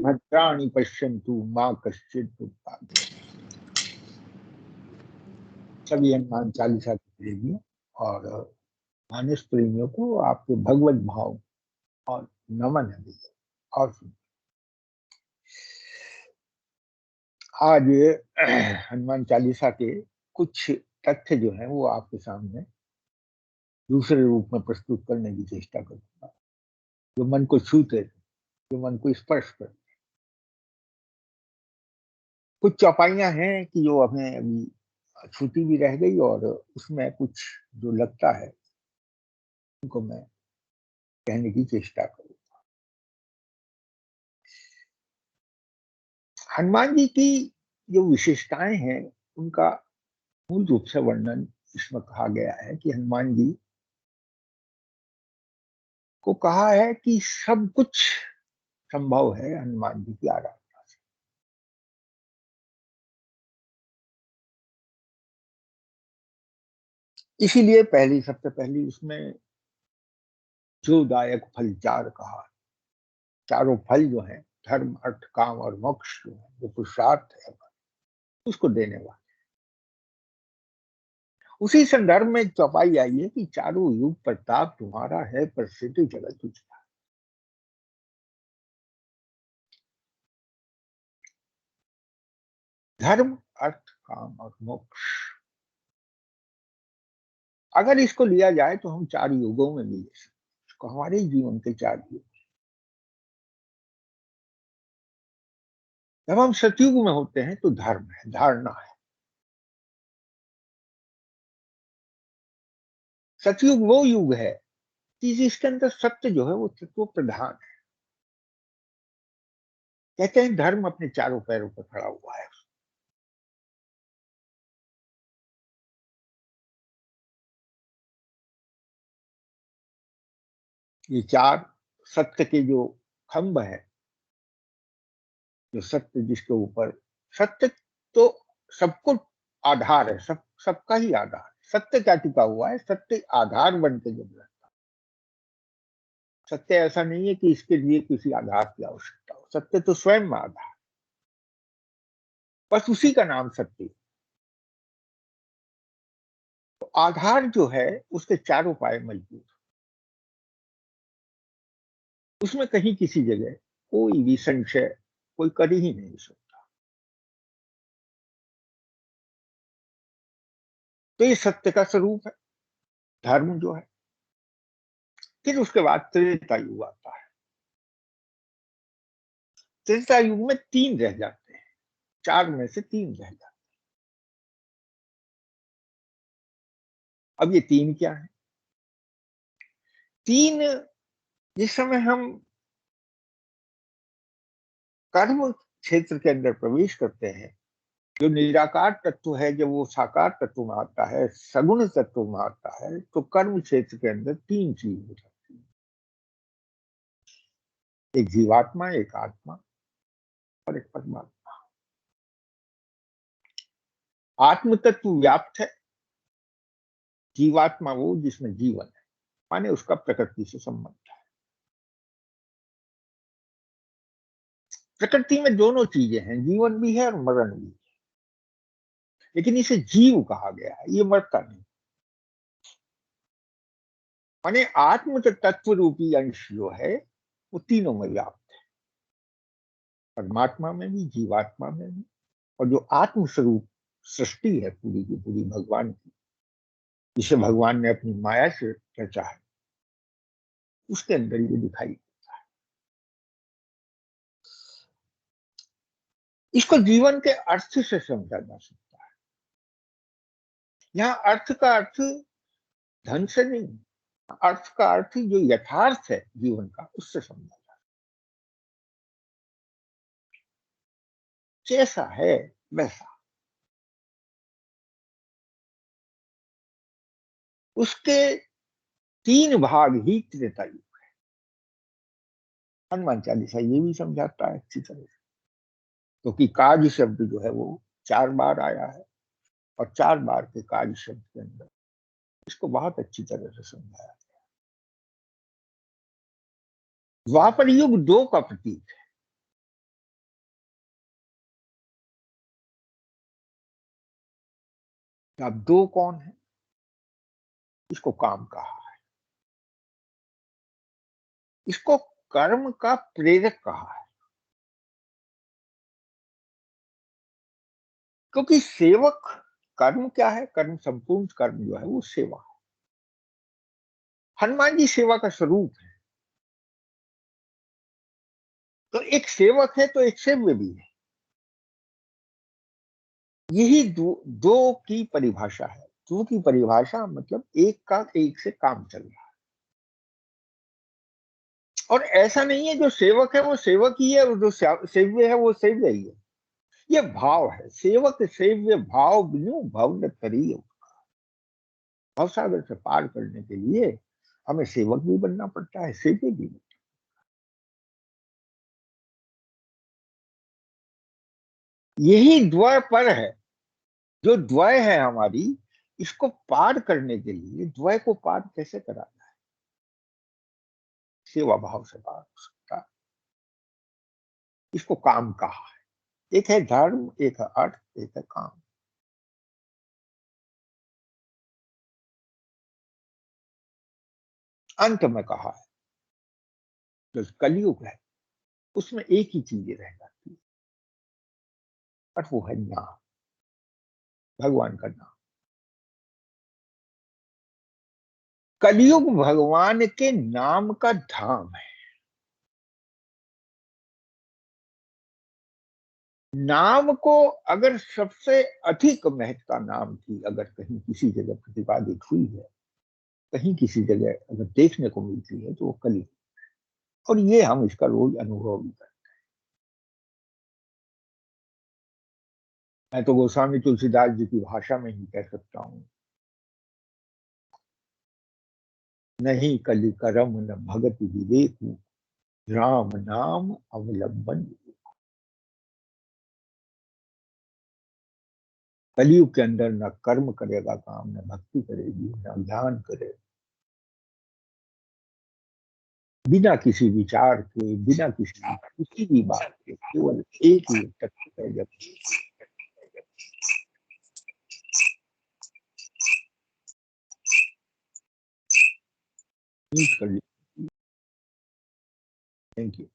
भद्राणि पश्यन्तु मां कश्चित् दुःखात्। सभी हनुमान चालीसा के प्रेमियों और मानस प्रेमियों को आपके भगवत भाव और नमन है भैया। और आज हनुमान चालीसा के कुछ तथ्य जो है वो आपके सामने दूसरे रूप में प्रस्तुत करने की चेष्टा करूंगा, जो मन को छूते, जो मन को स्पर्श करते। कुछ चौपाइयां हैं कि जो हमें अभी छूटी भी रह गई, और उसमें कुछ जो लगता है उनको मैं कहने की चेष्टा करूंगा। हनुमान जी की जो विशेषताएं हैं उनका मूल रूप से वर्णन इसमें कहा गया है कि हनुमान जी को कहा है कि सब कुछ संभव है हनुमान जी की आराधना से। इसीलिए सबसे पहली उसमें जो दायक फल चार कहा, चारों फल जो है धर्म अर्थ काम और मोक्ष जो है, जो पुरुषार्थ है उसको देने वाला। उसी संदर्भ में एक चौपाई आई है कि चारों युग प्रताप तुम्हारा है, प्रसिद्ध जगत तुझका। धर्म अर्थ काम और मोक्ष, अगर इसको लिया जाए तो हम चार युगों में भी ले सकते, इसको हमारे जीवन के चार युग। जब हम सतयुग में होते हैं तो धर्म है, धारणा है। सतयुग वो युग है कि जिसके अंदर सत्य जो है वो तत्व प्रधान है। कहते हैं धर्म अपने चारों पैरों पर खड़ा हुआ है। ये चार सत्य के जो खंभ है, जो सत्य जिसके ऊपर, सत्य तो सबको आधार है, सबका ही आधार। सत्य क्या टिका हुआ है? सत्य आधार बन के जब रहता है। सत्य ऐसा नहीं है कि इसके लिए किसी आधार की आवश्यकता हो, सत्य तो स्वयं में आधार, बस उसी का नाम सत्य। तो आधार जो है उसके चारों पाए मजबूत, उसमें कहीं किसी जगह कोई भी संशय कोई कर ही नहीं सकता। तो ये सत्य का स्वरूप है धर्म जो है। फिर उसके बाद त्रेता युग आता है। त्रेता युग में तीन रह जाते हैं, चार में से तीन रह जाते हैं। अब ये तीन क्या है? तीन, जिस समय हम कर्म क्षेत्र के अंदर प्रवेश करते हैं, जो निराकार तत्व है जब वो साकार तत्व में आता है, सगुण तत्व में आता है, तो कर्म क्षेत्र के अंदर तीन चीज हो जाती है। एक जीवात्मा, एक आत्मा और एक परमात्मा। आत्म तत्व व्याप्त है, जीवात्मा वो जिसमें जीवन है, माने उसका प्रकृति से संबंध है। प्रकृति में दोनों चीजें हैं, जीवन भी है और मरण भी है, लेकिन इसे जीव कहा गया है, ये मरता नहीं। माने आत्म तत्व रूपी अंश जो है वो तीनों में व्याप्त है, परमात्मा में भी, जीवात्मा में भी, और जो आत्म स्वरूप सृष्टि है पूरी की पूरी भगवान की, जिसे भगवान ने अपनी माया से रचा है, उसके अंदर ये दिखाई। इसको जीवन के अर्थ से समझा जा सकता है। यहाँ अर्थ का अर्थ धन से नहीं, अर्थ का अर्थ जो यथार्थ है जीवन का, उससे समझा जाता है। जैसा है वैसा, उसके तीन भाग ही त्रेता युग। हनुमान चालीसा ये भी समझाता है अच्छी तरह से, क्योंकि काज शब्द जो है वो चार बार आया है, और चार बार के काज शब्द के अंदर इसको बहुत अच्छी तरह से समझाया। द्वापर युग दो का प्रतीक है, अब दो कौन है? इसको काम कहा है, इसको कर्म का प्रेरक कहा है। क्योंकि सेवक, कर्म क्या है? कर्म, संपूर्ण कर्म जो है वो सेवा है। हनुमान जी सेवा का स्वरूप है। तो एक सेवक है तो एक सेव्य भी है। यही दो की परिभाषा है। दो की परिभाषा मतलब एक का एक से काम चल रहा है। और ऐसा नहीं है जो सेवक है वो सेवक ही है और जो सेव्य है वो सेव्य ही है। ये भाव है, सेवक सेव्य भाव बिनु भव न तरी। भवसागर से पार करने के लिए हमें सेवक भी बनना पड़ता है, सेव्य भी। यही द्वय पर है। जो द्वय है हमारी, इसको पार करने के लिए द्वय को पार कैसे कराना है? सेवा भाव से पार हो सकता है। इसको काम कहा है। एक है धर्म, एक है अर्थ, एक है काम। अंत में कहा है जो कलयुग है उसमें एक ही चीज रह जाती है और वो है नाम, भगवान का नाम। कलयुग भगवान के नाम का धाम है। नाम को अगर सबसे अधिक महत्ता नाम की अगर कहीं किसी जगह प्रतिपादित हुई है, कहीं किसी जगह अगर देखने को मिलती है तो वो कलयुग। और ये हम इसका रोज अनुभव भी करते हैं। मैं तो गोस्वामी तुलसीदास जी की भाषा में ही कह सकता हूं, नहीं कलि करम न भगत विवेक, राम नाम अवलंबन। कलयुग के अंदर न कर्म करेगा काम, न भक्ति करेगी, न ज्ञान करे। बिना किसी विचार के, बिना किसी भी बात के, केवल एक ही तत्व है। जब कर ली, थैंक यू।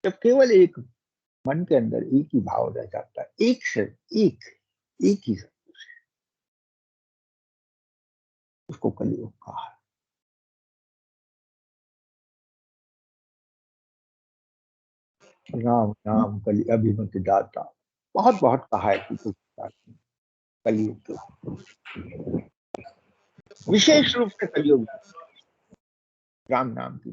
जब केवल एक मन के अंदर एक ही भाव रह जाता है, एक से एक, एक ही सब कुछ है, उसको कलयुग कहा है। राम नाम कलि अभिमत दाता। बहुत बहुत कहा है कि कलयुग के विशेष रूप से कलयुग राम नाम की।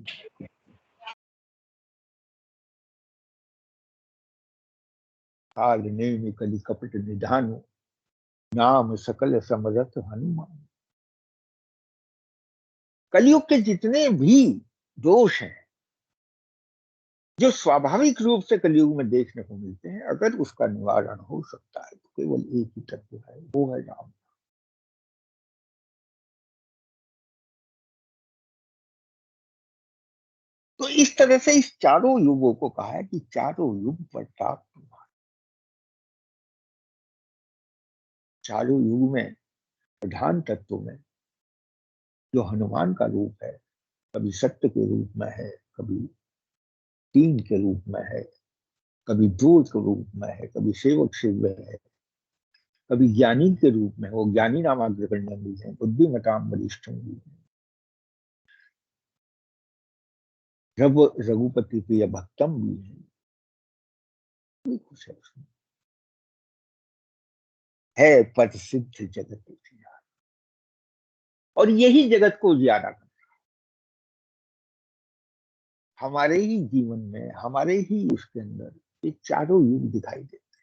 काल नेमि कलि कपट निधानु, नाम सकल समरथ हनुमान। कलयुग के जितने भी दोष हैं जो स्वाभाविक रूप से कलयुग में देखने को मिलते हैं, अगर उसका निवारण हो सकता है तो केवल एक ही तत्व है, वो है राम। तो इस तरह से इस चारों युगों को कहा है कि चारों युग प्रताप तुम्हारा। चारों युग में प्रधान तत्व में जो हनुमान का रूप है, कभी सत्य के रूप में है, कभी तीन के रूप में है, कभी दो के रूप में है, कभी सेवक सेव्य है, कभी ज्ञानी के रूप में, वो ज्ञानी नामाग्रगण्य भी है, बुद्धिमताम वरिष्ठम भी है, रघु रघुपति प्रिय भक्तम भी है। कुछ है उसमें, है प्रसिद्ध जगत उजियार। और यही जगत को उजियारा कर, हमारे ही जीवन में, हमारे ही उसके अंदर ये चारों युग दिखाई देते।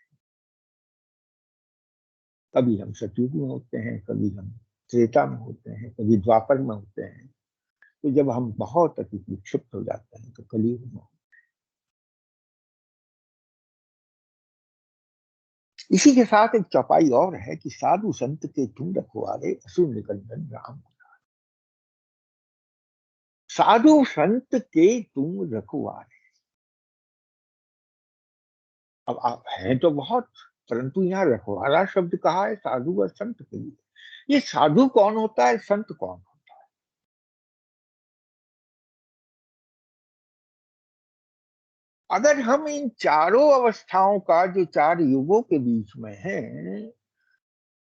कभी हम सतयुग में होते हैं, कभी हम त्रेता में होते हैं, कभी द्वापर में होते हैं। तो जब हम बहुत अधिक विक्षिप्त हो जाते हैं तो कलयुग में। इसी के साथ एक चौपाई और है कि साधु संत के तुम रखवारे, असुर निकंदन राम। साधु संत के तुम रखवारे। अब आप हैं तो बहुत, परंतु यहाँ रखवाला शब्द कहा है साधु और संत के लिए। ये साधु कौन होता है, संत कौन होता है? अगर हम इन चारों अवस्थाओं का, जो 4 युगों के बीच में है,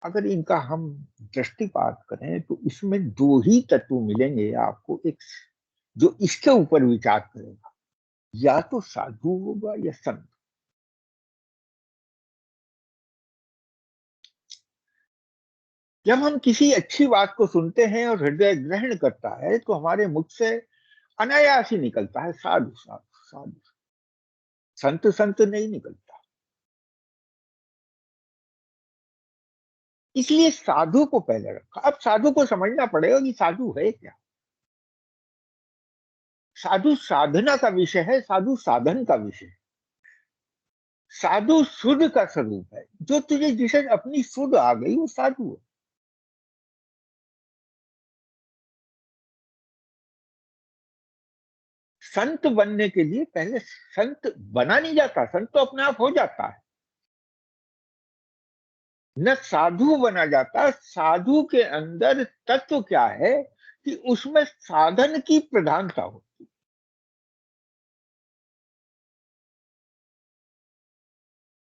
अगर इनका हम दृष्टिपात करें तो इसमें 2 ही तत्व मिलेंगे आपको, एक जो इसके ऊपर विचार करेगा, या तो साधु होगा या संत। जब हम किसी अच्छी बात को सुनते हैं और हृदय ग्रहण करता है तो हमारे मुख से अनायास ही निकलता है साधु साधु साधु। संत संत नहीं निकलता। इसलिए साधु को पहले रखा। अब साधु को समझना पड़ेगा कि साधु है क्या। साधु साधना का विषय है, साधु साधन का विषय है। साधु शुद्ध का स्वरूप है। जो तुझे, जिसे अपनी शुद्ध आ गई वो साधु है। संत बनने के लिए पहले संत बना नहीं जाता, संत तो अपने आप हो जाता है। न साधु बना जाता। साधु के अंदर तत्व क्या है कि उसमें साधन की प्रधानता होती।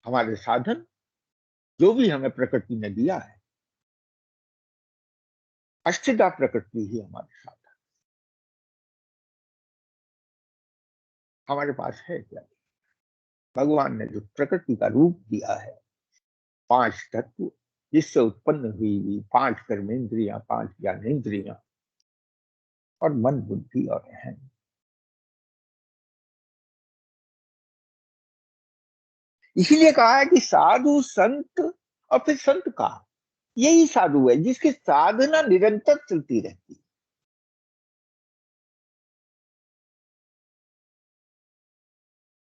हमारे साधन जो भी हमें प्रकृति ने दिया है, अष्टधा प्रकृति ही हमारे साधन। हमारे पास है क्या? भगवान ने जो प्रकृति का रूप दिया है, 5 तत्व जिससे उत्पन्न हुई 5 कर्मेंद्रियां, 5 ज्ञानेंद्रियां और मन बुद्धि और अहम। इसीलिए कहा है कि साधु संत, और फिर संत कहा, यही साधु है जिसकी साधना निरंतर चलती रहती है।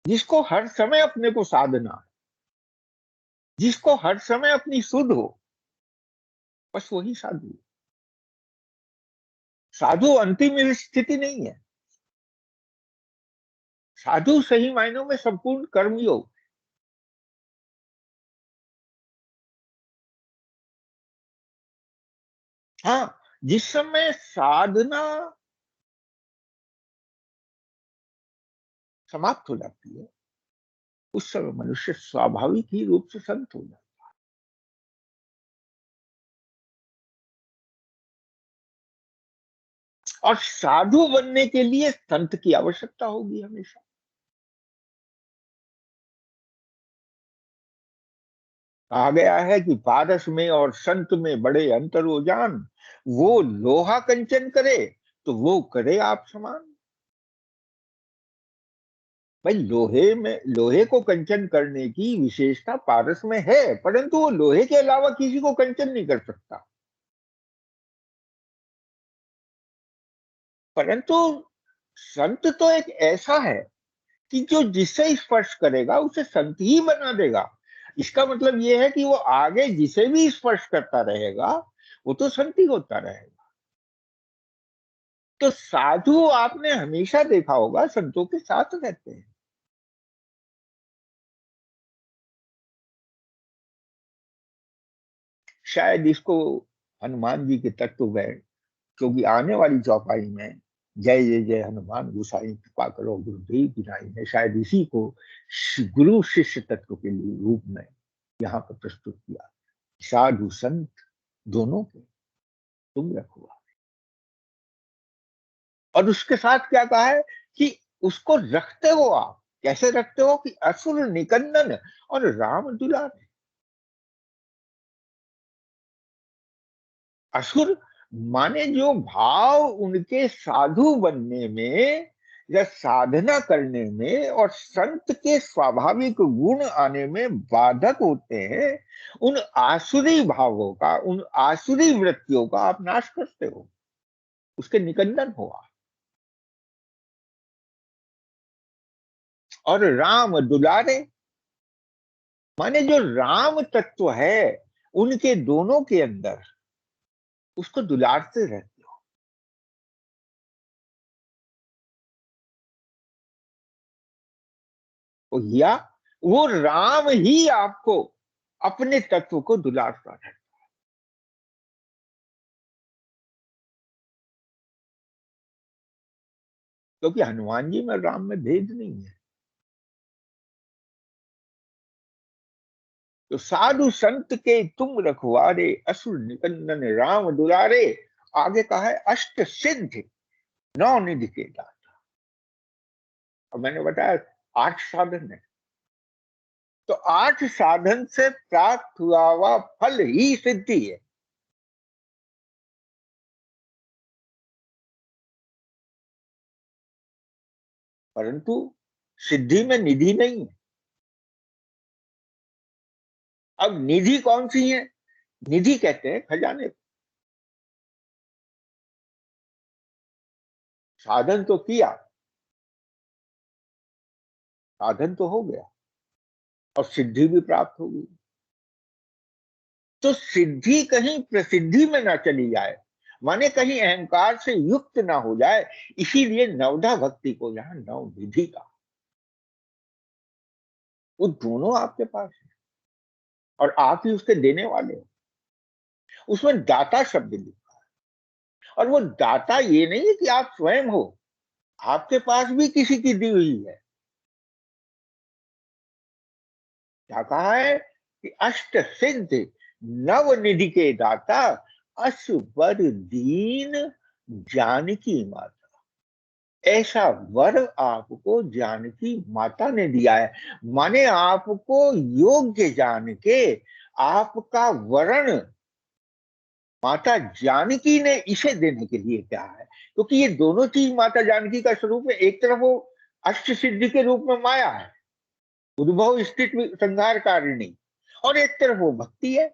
जिसको हर समय अपने को साधना, जिसको हर समय अपनी सुध हो, बस वही साधु। साधु अंतिम स्थिति नहीं है। साधु सही मायनों में संपूर्ण कर्मयोग। हाँ, जिस समय साधना समाप्त हो जाती है उस समय मनुष्य स्वाभाविक ही रूप से संत हो जाता है। और साधु बनने के लिए संत की आवश्यकता होगी हमेशा। कहा गया है कि पारस में और संत में बड़े अंतर हो जान, वो लोहा कंचन करे तो वो करे आप समान। भाई, लोहे को कंचन करने की विशेषता पारस में है, परंतु वो लोहे के अलावा किसी को कंचन नहीं कर सकता। परंतु संत तो एक ऐसा है कि जो जिससे स्पर्श करेगा उसे संत ही बना देगा। इसका मतलब यह है कि वो आगे जिसे भी स्पर्श करता रहेगा वो तो संत ही होता रहेगा। तो साधु आपने हमेशा देखा होगा संतों के साथ रहते हैं। शायद इसको हनुमान जी के तत्व में, क्योंकि आने वाली चौपाई में जय जय जय हनुमान गोसाई कृपा करो गुरुदेव की नाई है, शायद इसी को गुरु शिष्य तत्व के लिए रूप में यहाँ पर प्रस्तुत किया। साधु संत दोनों के तुम रखो। और उसके साथ क्या कहा है कि उसको रखते हो आप, कैसे रखते हो कि असुर निकंदन और राम दुलार। असुर माने जो भाव उनके साधु बनने में या साधना करने में और संत के स्वाभाविक गुण आने में बाधक होते हैं, उन आसुरी भावों का, उन आसुरी वृत्तियों का आप नाश करते हो, उसके निकंदन हो आप। और राम दुलारे माने जो राम तत्व है उनके दोनों के अंदर, उसको दुलारते रहते हो। या वो राम ही आपको अपने तत्व को दुलारता रहता है। क्योंकि हनुमान जी में राम में भेद नहीं है। तो साधु संत के तुम रखवारे, असुर निकंदन राम दुलारे। आगे कहा है अष्ट सिद्ध नौ निधि के दाता। अब मैंने बताया 8 साधन है। तो 8 साधन से प्राप्त हुआ हुआ फल ही सिद्धि है। परंतु सिद्धि में निधि नहीं है। अब निधि कौन सी है? निधि कहते हैं खजाने। साधन तो किया, साधन तो हो गया और सिद्धि भी प्राप्त हो गई। तो सिद्धि कहीं प्रसिद्धि में ना चली जाए, माने कहीं अहंकार से युक्त ना हो जाए। इसीलिए नवधा भक्ति को यहां नव विधि का, वो दोनों आपके पास है और आप ही उसके देने वाले हो। उसमें दाता शब्द लिखा है, और वो दाता ये नहीं है कि आप स्वयं हो, आपके पास भी किसी की दी हुई है। क्या कहा है कि अष्ट सिद्ध नव निधि के दाता, असवर दीन जानकी माता। ऐसा वर आपको जानकी माता ने दिया है। माने आपको योग्य जान के आपका वरण माता जानकी ने इसे देने के लिए क्या है। क्योंकि ये दोनों चीज माता जानकी का स्वरूप है। एक तरफ वो अष्ट सिद्धि के रूप में माया है, उद्भव स्थिति संहार कारिणी, और एक तरफ वो भक्ति है।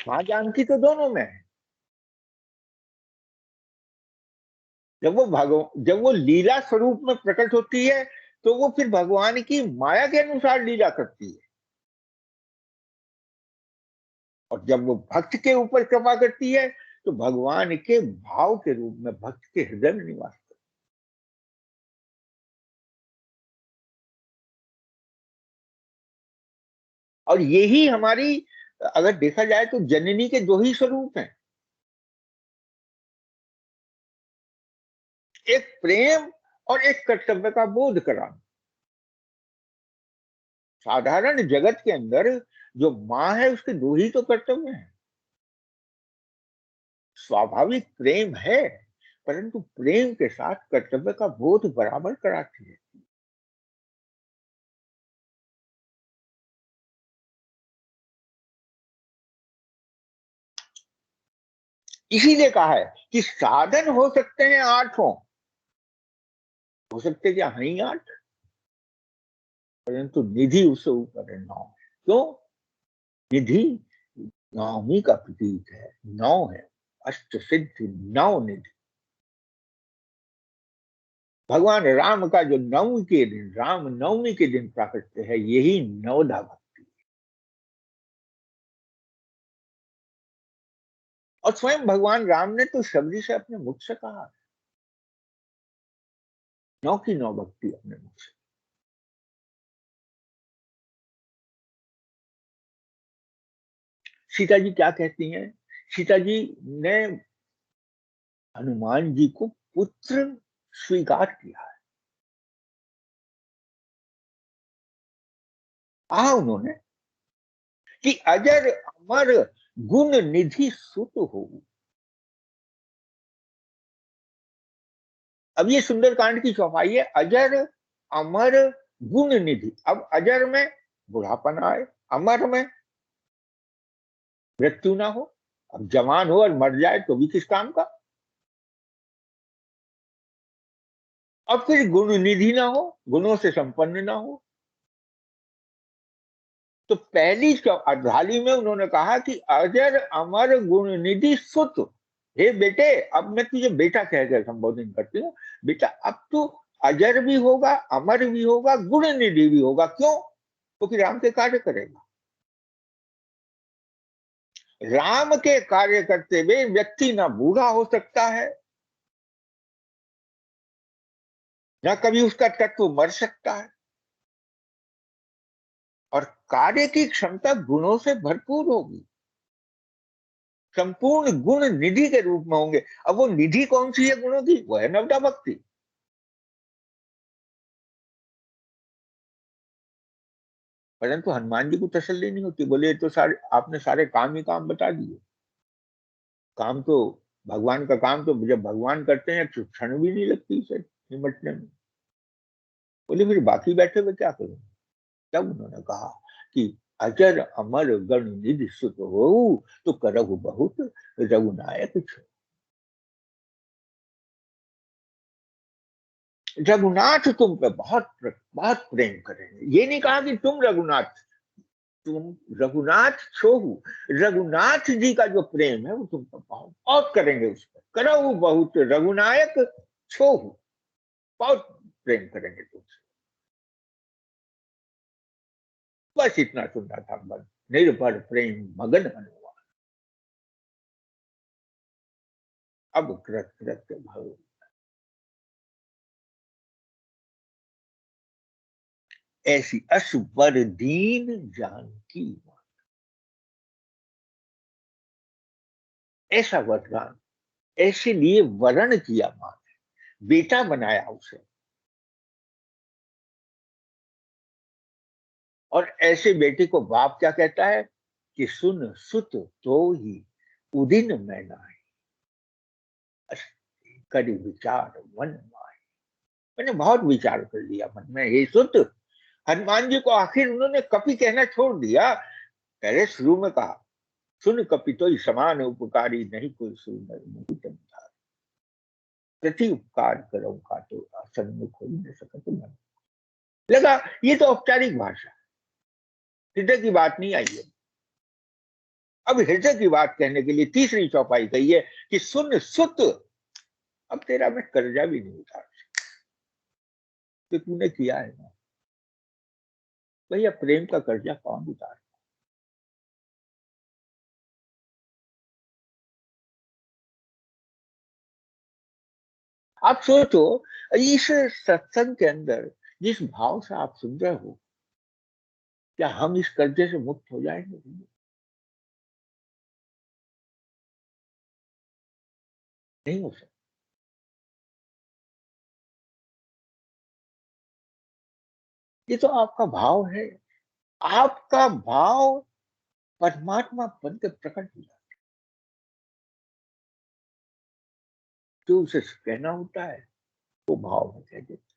मां जानकी तो दोनों में है। जब वो लीला स्वरूप में प्रकट होती है तो वो फिर भगवान की माया के अनुसार लीला करती है, और जब वो भक्त के ऊपर कृपा करती है तो भगवान के भाव के रूप में भक्त के हृदय में निवास करती है। और यही हमारी, अगर देखा जाए तो जननी के दो ही स्वरूप हैं, एक प्रेम और एक कर्तव्य का बोध कराना। साधारण जगत के अंदर जो माँ है उसके दो ही तो कर्तव्य हैं। स्वाभाविक प्रेम है, परंतु प्रेम के साथ कर्तव्य का बोध बराबर कराती है। इसीलिए कहा है कि साधन हो सकते हैं 8, हो सकते क्या है ही 8, परंतु निधि उससे ऊपर है 9। क्यों? निधि नवमी का प्रतीक है, 9 है। अष्ट सिद्धि 9 निधि। भगवान राम का जो नवमी के दिन, राम नवमी के दिन प्राकट्य है, यही नवधा भक्ति। और स्वयं भगवान राम ने तो शबरी से अपने मुख से कहा, 9 की 9 भक्ति अपने मुख से। सीता जी क्या कहती हैं? सीता जी ने हनुमान जी को पुत्र स्वीकार किया है। कहा उन्होंने कि अजर अमर गुण निधि सुत हो। अब ये सुंदरकांड की चौपाई है, अजर अमर गुण निधि। अब अजर में बुढ़ापन आए, अमर में मृत्यु ना हो। अब जवान हो और मर जाए तो भी किस काम का। अब फिर गुण निधि ना हो, गुणों से संपन्न ना हो। तो पहली अर्धाली में उन्होंने कहा कि अजर अमर गुण निधि सुत। हे बेटे, अब मैं तुझे बेटा कहकर संबोधन करती हूँ। बेटा अब तू अजर भी होगा, अमर भी होगा, गुण निधि भी होगा। क्यों? क्योंकि राम के कार्य करेगा। राम के कार्य करते हुए व्यक्ति ना बूढ़ा हो सकता है, ना कभी उसका तत्व मर सकता है। और कार्य की क्षमता गुणों से भरपूर होगी, संपूर्ण गुण निधि के रूप में होंगे। अब वो निधि कौन सी है गुणों की? वो है नवदा भक्ति। परंतु हनुमान जी को तसल्ली नहीं होती, बोले ये तो सारे आपने सारे काम ही काम बता दिए। काम तो भगवान का काम तो जब भगवान करते हैं तो क्षण भी नहीं लगती इसे निमटने में। बोले फिर बाकी बैठे हुए क्या करूं? तब उन्होंने कहा कि अजर अमर गण निधि सुत हो, तो करहु बहुत रघुनायक छो। रघुनाथ तुम पे बहुत बहुत प्रेम करेंगे। ये नहीं कहा कि तुम रघुनाथ, तुम रघुनाथ छोहू। रघुनाथ जी का जो प्रेम है वो तुम पर बहुत बहुत करेंगे, उस पर करहु बहुत रघुनायक छोहू, बहुत प्रेम करेंगे तुमसे। बस इतना सुनना था मन, निर्भर प्रेम मगन हनुमान, अब कृत कृत भव। ऐसी असवर दीन जानकी मां। ऐसा वरदान, ऐसे लिए वरण किया मां ने, बेटा बनाया उसे। और ऐसे बेटे को बाप क्या कहता है कि सुन सुत तो ही उदिन में नाई, करी विचार मन माई। मैंने बहुत विचार कर लिया मन में, हे सुत। हनुमान जी को आखिर उन्होंने कपि कहना छोड़ दिया। पहले शुरू में कहा सुन कपि तो समान उपकारी, नहीं कोई सुंदर मुहि तन धार। प्रति उपकार करो का तो सन्मुख हो ही न सकत मन। लगा ये तो औपचारिक भाषा, हृदय की बात नहीं आई है। अब हृदय की बात कहने के लिए तीसरी चौपाई कही है कि सुन सुत, अब तेरा मैं कर्जा भी नहीं उतार सकता, तो तूने किया है ना भैया। प्रेम का कर्जा कौन उतार? आप सोचो, इस सत्संग के अंदर जिस भाव से आप सुन रहे हो, क्या हम इस कर्जे से मुक्त हो जाएंगे? नहीं हो सकता। ये तो आपका भाव है, आपका भाव परमात्मा बन के प्रकट हो जाता है। जो उसे कहना होता है वो भाव में कह देता है।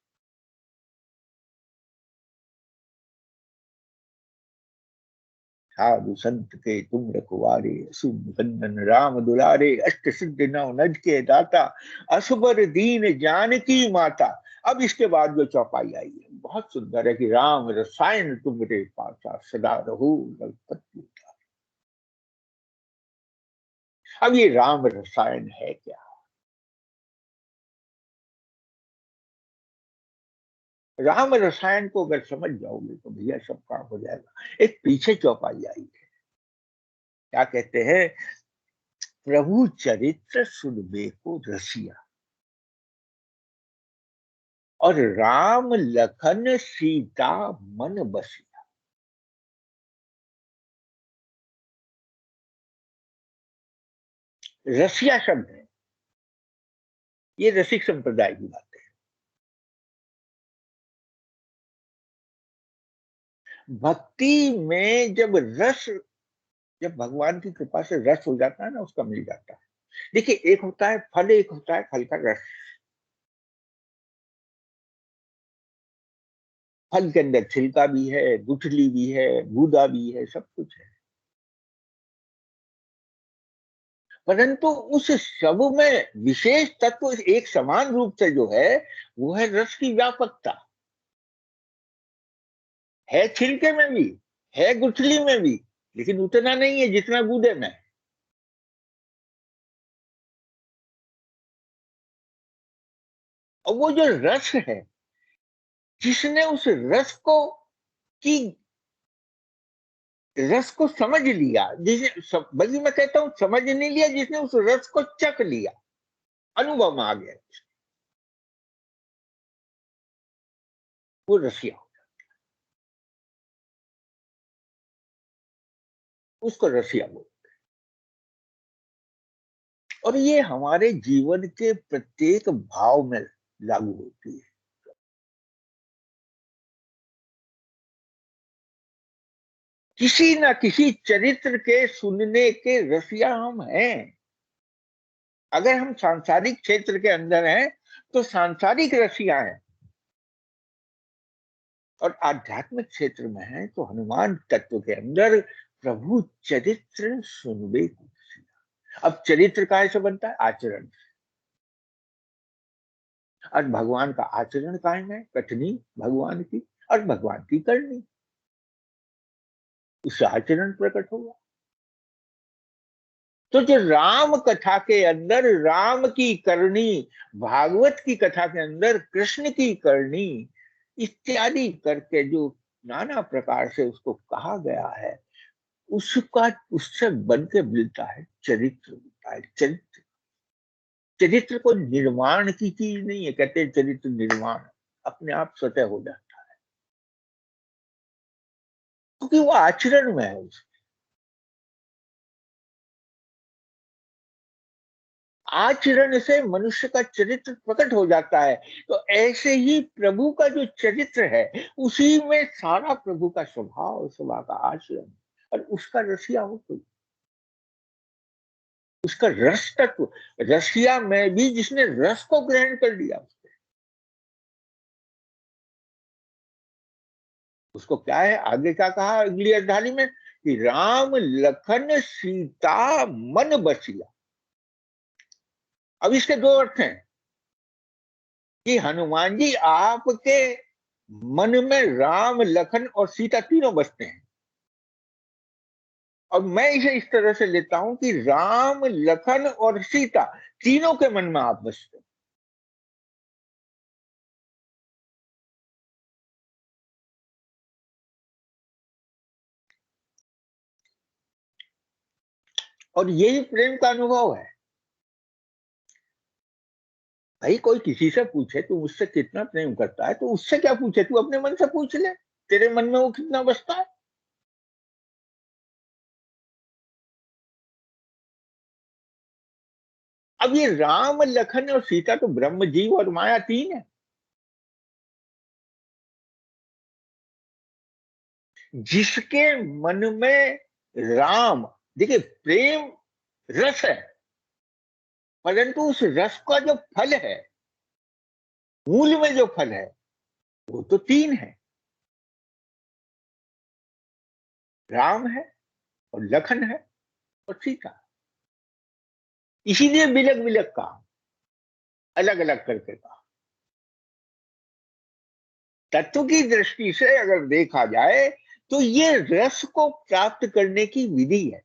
साधु संत के तुम रखवारे, सुनंदन राम दुलारे, अष्ट सिद्धि नव नज के दाता, असबर दीन जानकी माता। अब इसके बाद जो चौपाई आई है बहुत सुंदर है कि राम रसायन तुमरे पासा, सदा रहो रघुपति। अब ये राम रसायन है क्या? राम रसायन को अगर समझ जाओगे तो भैया सब काम हो जाएगा। एक पीछे चौपाई आई है, क्या कहते हैं, प्रभु चरित्र सुनबे को रसिया, और राम लखन सीता मन बसिया। रसिया शब्द है, ये रसिक संप्रदाय की बात है। भक्ति में जब रस, जब भगवान की कृपा से रस हो जाता है ना, उसका मिल जाता है। देखिए, एक होता है फल, एक होता है फल का रस। फल के अंदर छिलका भी है, गुठली भी है, गूदा भी है, सब कुछ है। परंतु उस सब में विशेष तत्व एक समान रूप से जो है वो है रस की व्यापकता। है छिलके में भी, है गुठली में भी, लेकिन उतना नहीं है जितना गूदे में है। और वो जो रस है, जिसने उस रस को की रस को समझ लिया, जिसने, बल्कि मैं कहता हूं समझ नहीं लिया, जिसने उस रस को चख लिया, अनुभव में आ गया, वो रसिया। उसको रसिया बोलते हैं। और ये हमारे जीवन के प्रत्येक भाव में लागू होती है। किसी ना किसी चरित्र के सुनने के रसिया हम हैं। अगर हम सांसारिक क्षेत्र के अंदर हैं तो सांसारिक रसिया हैं, और आध्यात्मिक क्षेत्र में है तो हनुमान तत्व के अंदर प्रभु चरित्र सुनबे को रसिया। अब चरित्र काहे से बनता है? आचरण। और भगवान का आचरण कायम है, कथनी भगवान की और भगवान की करनी, उससे आचरण प्रकट होगा। तो जो राम कथा के अंदर राम की करनी, भागवत की कथा के अंदर कृष्ण की करनी इत्यादि करके जो नाना प्रकार से उसको कहा गया है, उसका उससे बन के मिलता है चरित्र, मिलता है चरित्र। चरित्र को निर्माण की चीज नहीं है, कहते हैं चरित्र निर्माण अपने आप स्वतः हो जाता है, क्योंकि वो आचरण में है। आचरण से मनुष्य का चरित्र प्रकट हो जाता है। तो ऐसे ही प्रभु का जो चरित्र है उसी में सारा प्रभु का स्वभाव, स्वभाव का आचरण, और उसका रसिया हो कोई, उसका रस तत्व। रसिया में भी जिसने रस को ग्रहण कर लिया, उसको क्या है, आगे क्या कहा अगली अध्याय में, कि राम लखन सीता मन बसिया। अब इसके दो अर्थ हैं, कि हनुमान जी आपके मन में राम लखन और सीता तीनों बसते हैं। और मैं इसे इस तरह से लेता हूं कि राम लखन और सीता तीनों के मन में आप बसते हैं। और यही प्रेम का अनुभव है। भाई कोई किसी से पूछे तू मुझसे कितना प्रेम करता है, तो उससे क्या पूछे, तू अपने मन से पूछ ले, तेरे मन में वो कितना बसता है। अब ये राम लखन और सीता तो ब्रह्म जीव और माया तीन है। जिसके मन में राम, देखिए प्रेम रस है, परंतु उस रस का जो फल है, मूल में जो फल है वो तो तीन है, राम है और लखन है और सीता। इसीलिए बिलक बिलक का अलग अलग करके कहा। तत्व की दृष्टि से अगर देखा जाए तो ये रस को प्राप्त करने की विधि है।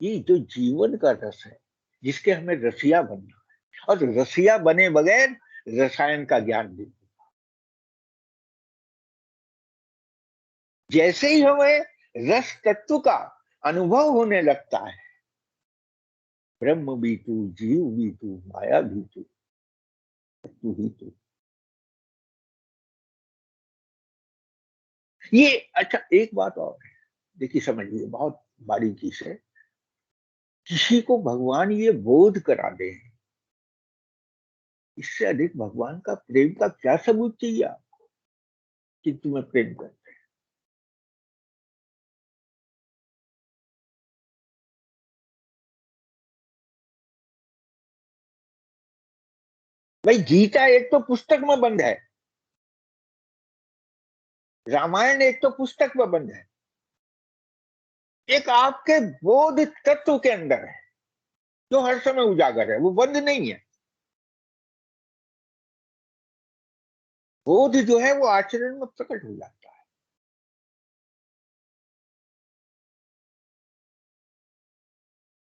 ये जो जीवन का रस है, जिसके हमें रसिया बनना है, और रसिया बने बगैर रसायन का ज्ञान नहीं। जैसे ही हमें रस तत्व का अनुभव होने लगता है, ब्रह्म भी तू, जीव भी तू, माया भी तू ही तू। ये अच्छा, एक बात और है, देखिए समझिए बहुत बारीकी से। किसी को भगवान ये बोध करा दे, इससे अधिक भगवान का प्रेम का क्या सबूत चाहिए आपको, कि तुम्हें प्रेम करते हैं। भाई गीता एक तो पुस्तक में बंद है, रामायण एक तो पुस्तक में बंद है, एक आपके बोध तत्व के अंदर है जो हर समय उजागर है, वो बंद नहीं है। बोध जो है वो आचरण में प्रकट हो जाता है।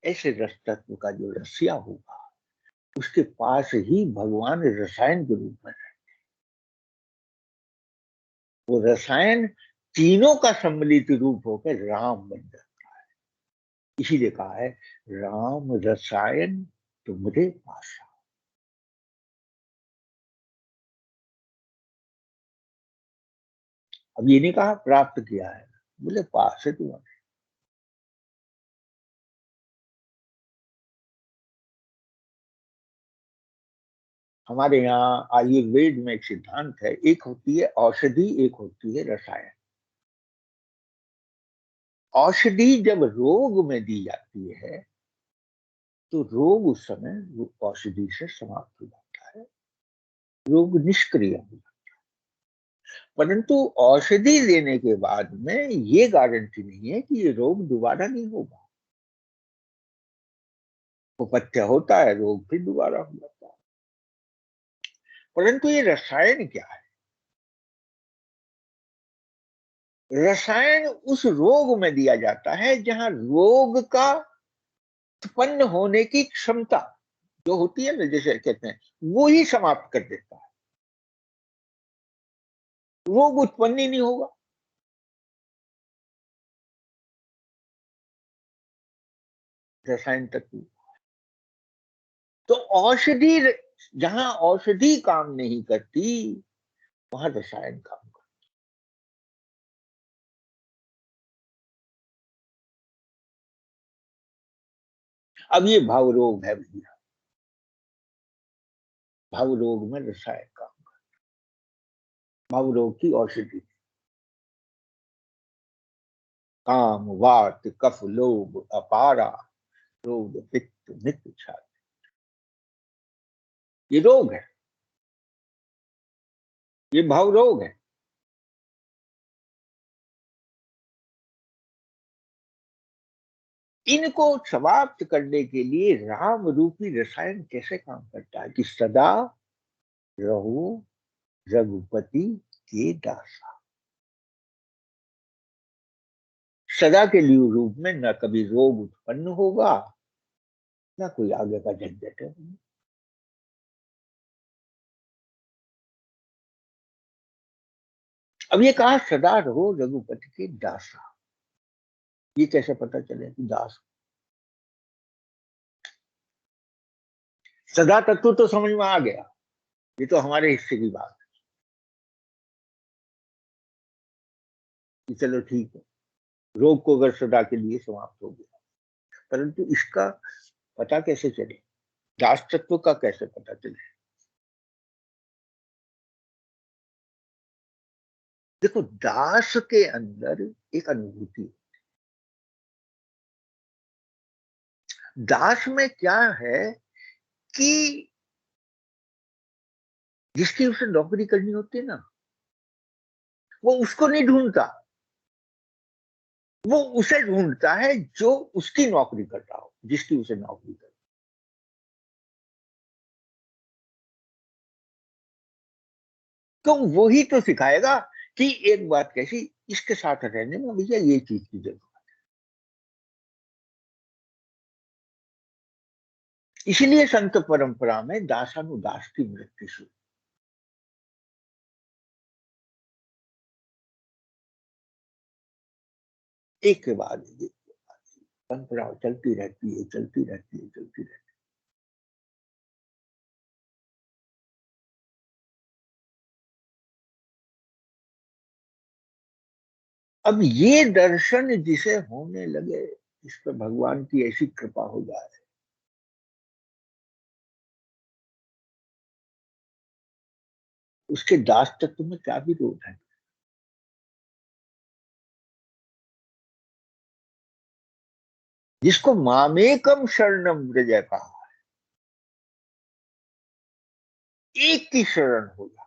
ऐसे रस तत्व का जो रसिया होगा, उसके पास ही भगवान रसायन के रूप में है। वो रसायन तीनों का सम्मिलित रूप होकर राम बन जाता है। इसीलिए कहा है राम रसायन तुमरे पास। अब ये नहीं कहा प्राप्त किया है, बोले पास है तुम्हारे। हमारे यहाँ आयुर्वेद में एक सिद्धांत है, एक होती है औषधि, एक होती है रसायन। औषधि जब रोग में दी जाती है तो रोग उस समय औषधि से समाप्त हो जाता है, रोग निष्क्रिय हो जाता है। परंतु औषधि देने के बाद में ये गारंटी नहीं है कि ये रोग दोबारा नहीं होगा। उपत्य होता है, रोग फिर दोबारा हो जाता है। परंतु ये रसायन क्या है? रसायन उस रोग में दिया जाता है जहां रोग का उत्पन्न होने की क्षमता जो होती है ना, जैसे कहते हैं, वो ही समाप्त कर देता है, रोग उत्पन्न ही नहीं होगा। रसायन तत्व। तो औषधि, जहां औषधि काम नहीं करती वहां रसायन काम करता। अब ये भाव रोग है भैया, भाव रोग में रसायन काम, भाव रोग की औषधि, काम वात कफ लोभ अपारा रोग पित्त नित्य छाती, ये रोग है, ये भाव रोग है। इनको समाप्त करने के लिए राम रूपी रसायन कैसे काम करता है कि सदा रहो रघुपति के दासा। सदा के लिए रूप में न कभी रोग उत्पन्न होगा, न कोई आगे का झंझट है। अब ये कहा सदा रहो रघुपति के दासा, ये कैसे पता चले कि दास? सदा तत्व तो समझ में आ गया, ये तो हमारे हिस्से की बात है कि चलो ठीक है, रोग को अगर सदा के लिए समाप्त हो गया, परंतु इसका पता कैसे चले, दास तत्व का कैसे पता चले? देखो, दास के अंदर एक अनुभूति, दास में क्या है कि जिसकी उसे नौकरी करनी होती है ना, वो उसको नहीं ढूंढता, वो उसे ढूंढता है जो उसकी नौकरी कर रहा हो, जिसकी उसे नौकरी कर। तो वही तो सिखाएगा कि एक बात कैसी, इसके साथ रहने में भैया ये चीज की जरूरत। इसलिए संत परंपरा में दासानुदास की वृत्ति शुरू, एक के बाद एक परंपरा चलती रहती है, चलती रहती है, चलती रहती है। अब ये दर्शन जिसे होने लगे, इस पर भगवान की ऐसी कृपा हो जाए, उसके दास तत्व में क्या विरोध है? जिसको मामेकम शरणम व्रज कहा, एक की शरण हो जा।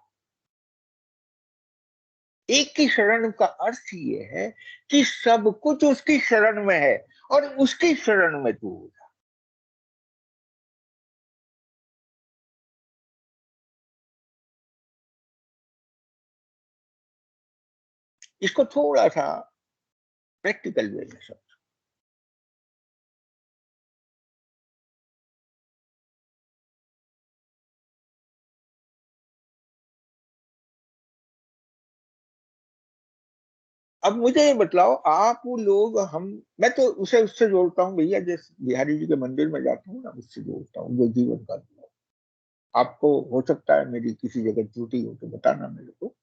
एक की शरण का अर्थ ये है कि सब कुछ उसकी शरण में है और उसकी शरण में तू हो जा। इसको थोड़ा सा प्रैक्टिकल वे में सब। अब मुझे ये बतलाओ, आप लोग, हम, मैं तो उसे उससे जोड़ता हूँ भैया, जैसे बिहारी जी के मंदिर में जाता हूँ ना, उससे जोड़ता हूँ जो जीवन का। आपको हो सकता है मेरी किसी जगह त्रुटि हो तो बताना मेरे को।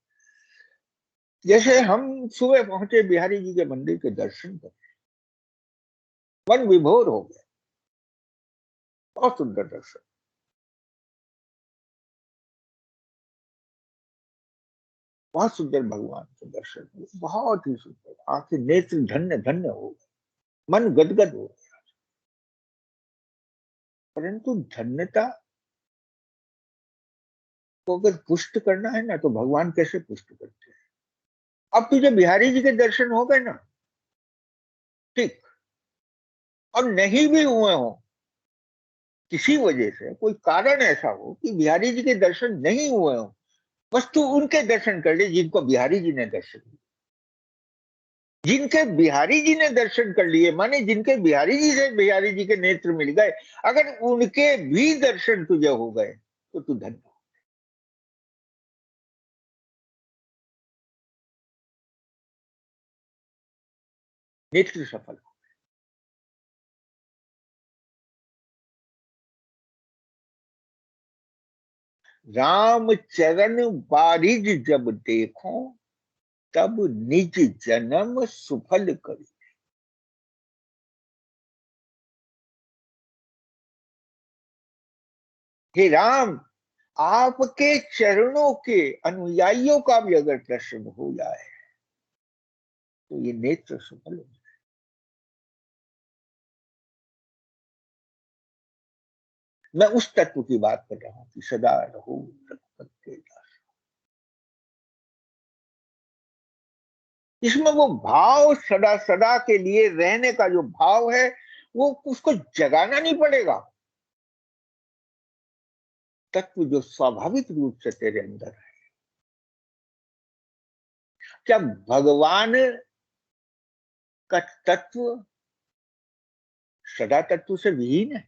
जैसे हम सुबह पहुंचे बिहारी जी के मंदिर के दर्शन कर, मन विभोर हो गया, बहुत सुंदर दर्शन, बहुत सुंदर भगवान के दर्शन हुए, बहुत ही सुंदर, आंखें नेत्र धन्य धन्य हो गए, मन गदगद हो गया। परंतु धन्यता को अगर पुष्ट करना है ना, तो भगवान कैसे पुष्ट करते हैं? अब तुझे बिहारी जी के दर्शन हो गए ना, ठीक, और नहीं भी हुए हो, किसी वजह से कोई कारण ऐसा हो कि बिहारी जी के दर्शन नहीं हुए हो, बस तू उनके दर्शन कर ले जिनको बिहारी जी ने दर्शन दिए। जिनके बिहारी जी ने दर्शन कर लिए, माने जिनके बिहारी जी से बिहारी जी के नेत्र मिल गए, अगर उनके भी दर्शन तुझे हो गए तो तू धन्य हो, नेत्र सफल हो। राम चरण बारिज जब देखो, तब निज जन्म सुफल करी। हे राम, आपके चरणों के अनुयायियों का भी अगर दर्शन हो जाए तो ये नेत्र सफल हो। मैं उस तत्व की बात कर रहा हूं कि सदा रहो रघुपति के दास। इसमें वो भाव, सदा सदा के लिए रहने का जो भाव है, वो उसको जगाना नहीं पड़ेगा। तत्व जो स्वाभाविक रूप से तेरे अंदर है, क्या भगवान का तत्व सदा तत्व से विहीन है?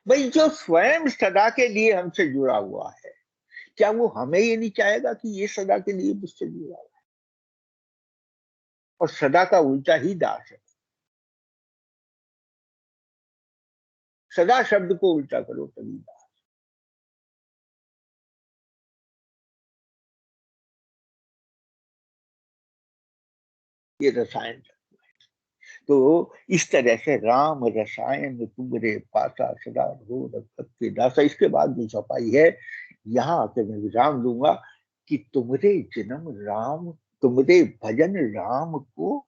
भाई जो स्वयं सदा के लिए हमसे जुड़ा हुआ है, क्या वो हमें ये नहीं चाहेगा कि ये सदा के लिए मुझसे जुड़ा हुआ है? और सदा का उल्टा ही दास है। सदा शब्द को उल्टा करो तभी दास। ये रसायन। तो इस तरह से राम रसायन तुमरे पासा सदा रहो रघुपति के दासा। इसके बाद जो चौपाई है, यहाँ आके मैं विराम दूंगा कि तुमरे जन्म राम, तुमरे भजन राम को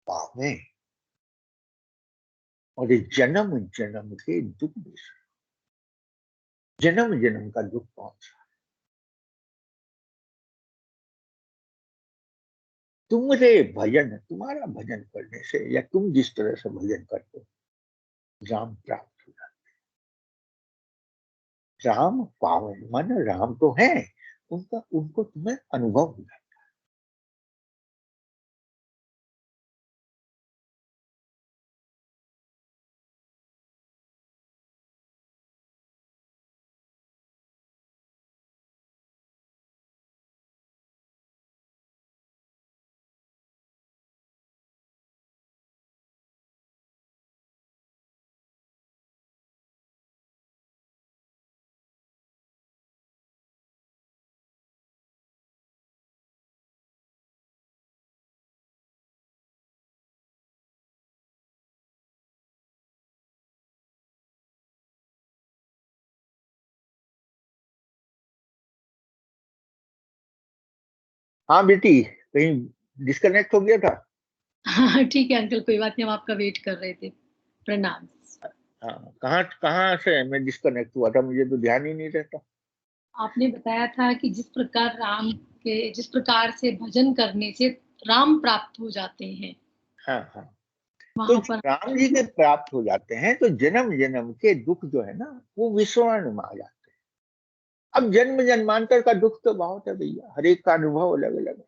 पावे, और जन्म जन्म के दुख बिसरो। जन्म जन्म का दुख कौन सा? तुमरे भजन, तुम्हारा भजन करने से, या तुम जिस तरह से भजन करते हो, राम प्राप्त हो जाता है। राम पावन मन राम तो है, उनका उनको तुम्हें अनुभव हो जाता है। हाँ बेटी, कहीं डिस्कनेक्ट हो गया था? हाँ ठीक है अंकल, कोई बात नहीं, हम आपका वेट कर रहे थे। प्रणाम। हाँ, कहाँ कहाँ से मैं डिस्कनेक्ट हुआ था, मुझे तो ध्यान ही नहीं रहता। आपने बताया था कि जिस प्रकार से भजन करने से राम प्राप्त हो जाते हैं, हाँ हाँ, तो वहां पर। राम जी के प्राप्त हो जाते हैं तो जन्म जन्म के दुख जो है ना, वो विस्मरण में आ जाते हैं। अब जन्म जन्मांतर का दुख तो बहुत है भैया, हर एक का अनुभव अलग अलग है।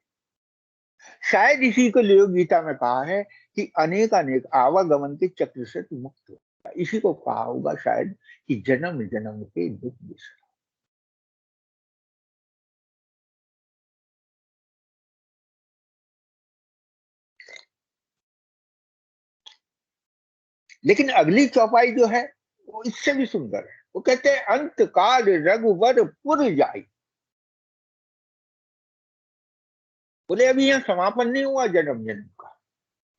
शायद इसी को लिए गीता में कहा है कि अनेक अनेक आवागमन के चक्र से तू मुक्त हो। इसी को कहा होगा शायद कि जन्म जन्म के दुख विस्मरण। लेकिन अगली चौपाई जो है वो इससे भी सुंदर है। वो कहते हैं अंत काल रघुवर पुर जाई। बोले अभी यहाँ समापन नहीं हुआ जन्म जन्म का,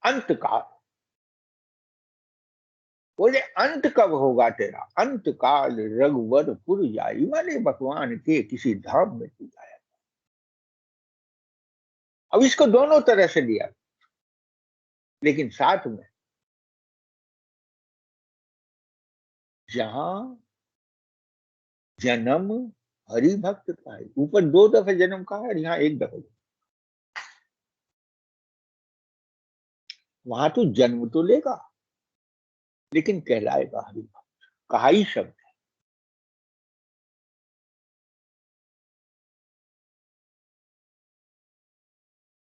अंत काल। बोले अंत कब होगा तेरा? अंत काल रघुवर पुर जाई, माने भगवान के किसी धाम में तू जाए। अब इसको दोनों तरह से लिया, लेकिन साथ में जहां जन्म हरि भक्त का है, ऊपर 2 दफे जन्म का है और यहाँ 1 दफे। वहां तो जन्म तो लेगा, लेकिन कहलाएगा हरि भक्त। कहा ही शब्द।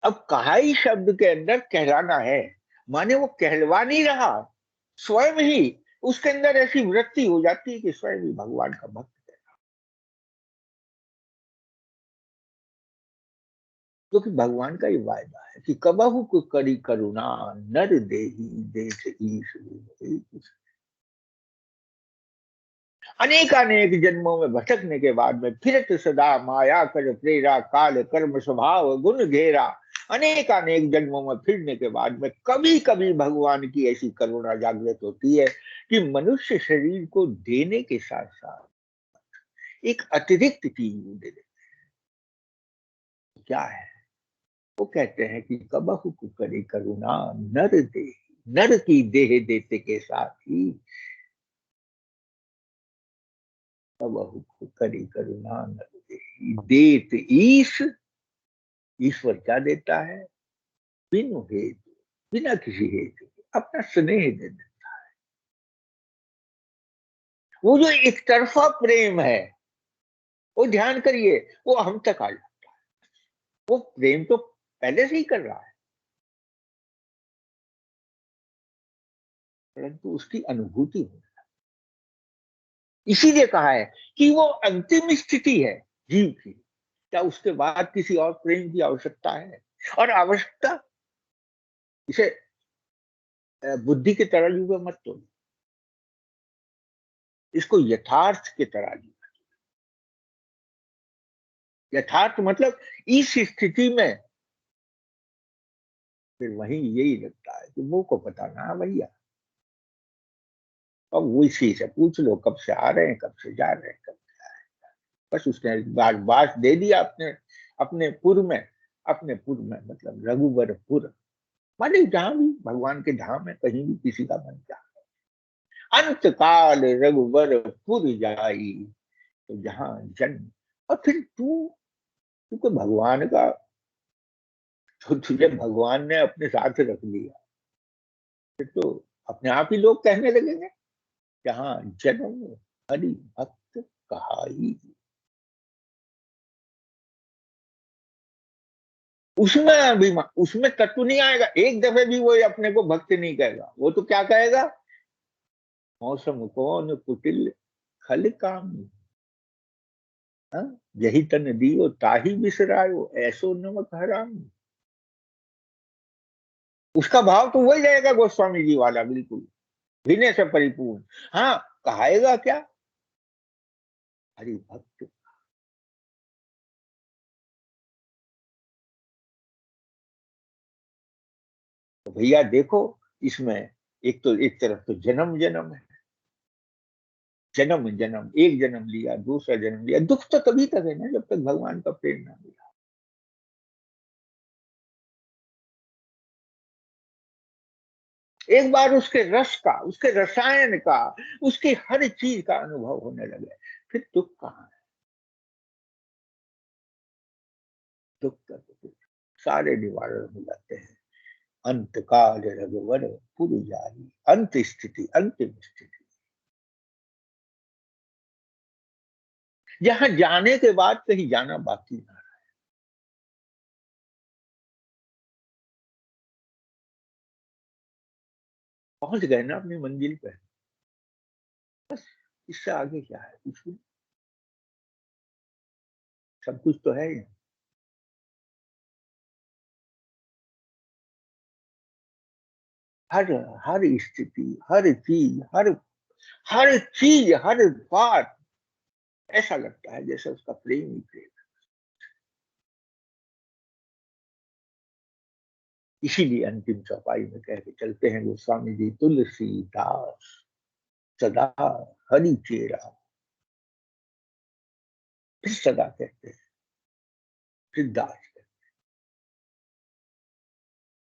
अब कहाई शब्द के अंदर कहलाना है, माने वो कहलवा नहीं रहा, स्वयं ही उसके अंदर ऐसी वृत्ति हो जाती है कि स्वयं ही भगवान का भक्त है। क्योंकि भगवान का ये वायदा है कि कबहु को करी करुणा, नर देही देख ईश विमोहि। अनेक अनेक जन्मों में भटकने के बाद में फिरत सदा माया कर प्रेरा, काल कर्म स्वभाव गुण घेरा। अनेक अनेक जन्मों में फिरने के बाद में कभी कभी भगवान की ऐसी करुणा जागृत होती है कि मनुष्य शरीर को देने के साथ साथ एक अतिरिक्त चीज वो दे देते। क्या है? वो कहते हैं कि कबहु को करे करुणा, नर दे, नर की देह देते के साथ ही कबहु को करे करुणा, नर दे देत ईश। ईश्वर क्या देता है? बिनु हेतु, बिना किसी हेतु के अपना स्नेह दे देता है। वो जो एक तरफा प्रेम है, वो ध्यान करिए, वो हम तक आ जाता है। वो प्रेम तो पहले से ही कर रहा है, परंतु उसकी अनुभूति हो। इसीलिए कहा है कि वो अंतिम स्थिति है जीव की। क्या उसके बाद किसी और प्रेम की आवश्यकता है? और आवश्यकता इसे बुद्धि के तराजू में मत तोड़ो, इसको यथार्थ के तराजू। यथार्थ मतलब इस स्थिति में फिर वही यही लगता है कि मुंह को बताना भैया। अब वो इसी से पूछ लो कब से आ रहे हैं, कब से जा रहे हैं, कब से आ रहे हैं। बस उसने एक बार बात दे दिया अपने अपने पुर में। अपने पुर में मतलब रघुवरपुर, माने जहां भी भगवान के धाम है, कहीं भी किसी का मन चाहे। अंत काल रघुवरपुर जाई, तो जहां जन्म। और फिर तू भगवान का, तो तुझे भगवान ने अपने साथ रख लिया, फिर तो अपने आप ही लोग कहने लगेंगे जहां जन्म हरि भक्त कहाई। उसमें अभी उसमें तत्व नहीं आएगा, एक दफे भी वो अपने को भक्त नहीं कहेगा। वो तो क्या कहेगा? मौसम कौन कुटिल खल काम, हाँ? यही तन दियो ताही बिसरायो, ऐसो नमक हराम। उसका भाव तो वही रहेगा गोस्वामी जी वाला, बिल्कुल विनय से परिपूर्ण। हाँ, कहाएगा क्या? हरि भक्त। तो भैया देखो, इसमें एक तरफ तो जन्म जन्म है, जन्म जन्म, एक जन्म लिया, दूसरा जन्म लिया। दुख तो तभी तक है ना जब तक भगवान का प्रेम ना मिला। एक बार उसके रस का, उसके रसायन का, उसकी हर चीज का अनुभव होने लगे, फिर दुख कहाँ है? दुख का तो सारे निवारण हो जाते हैं। अंत काल रघुवर पुर जाई, अंत स्थिति, अंतिम स्थिति, जहां जाने के बाद कहीं जाना बाकी ना। पहुंच गए ना अपनी मंजिल पे, बस। इससे आगे क्या है? कुछ भी, सब कुछ तो है ही। हर हर स्थिति, हर चीज, हर चीज, हर बात ऐसा लगता है जैसे उसका प्रेम ही प्रेम। इसीलिए अंतिम चौपाई में कह के चलते हैं गोस्वामी जी, तुलसीदास सदा हरि चेरा। फिर सदा कहते हैं, फिर दास कहते हैं,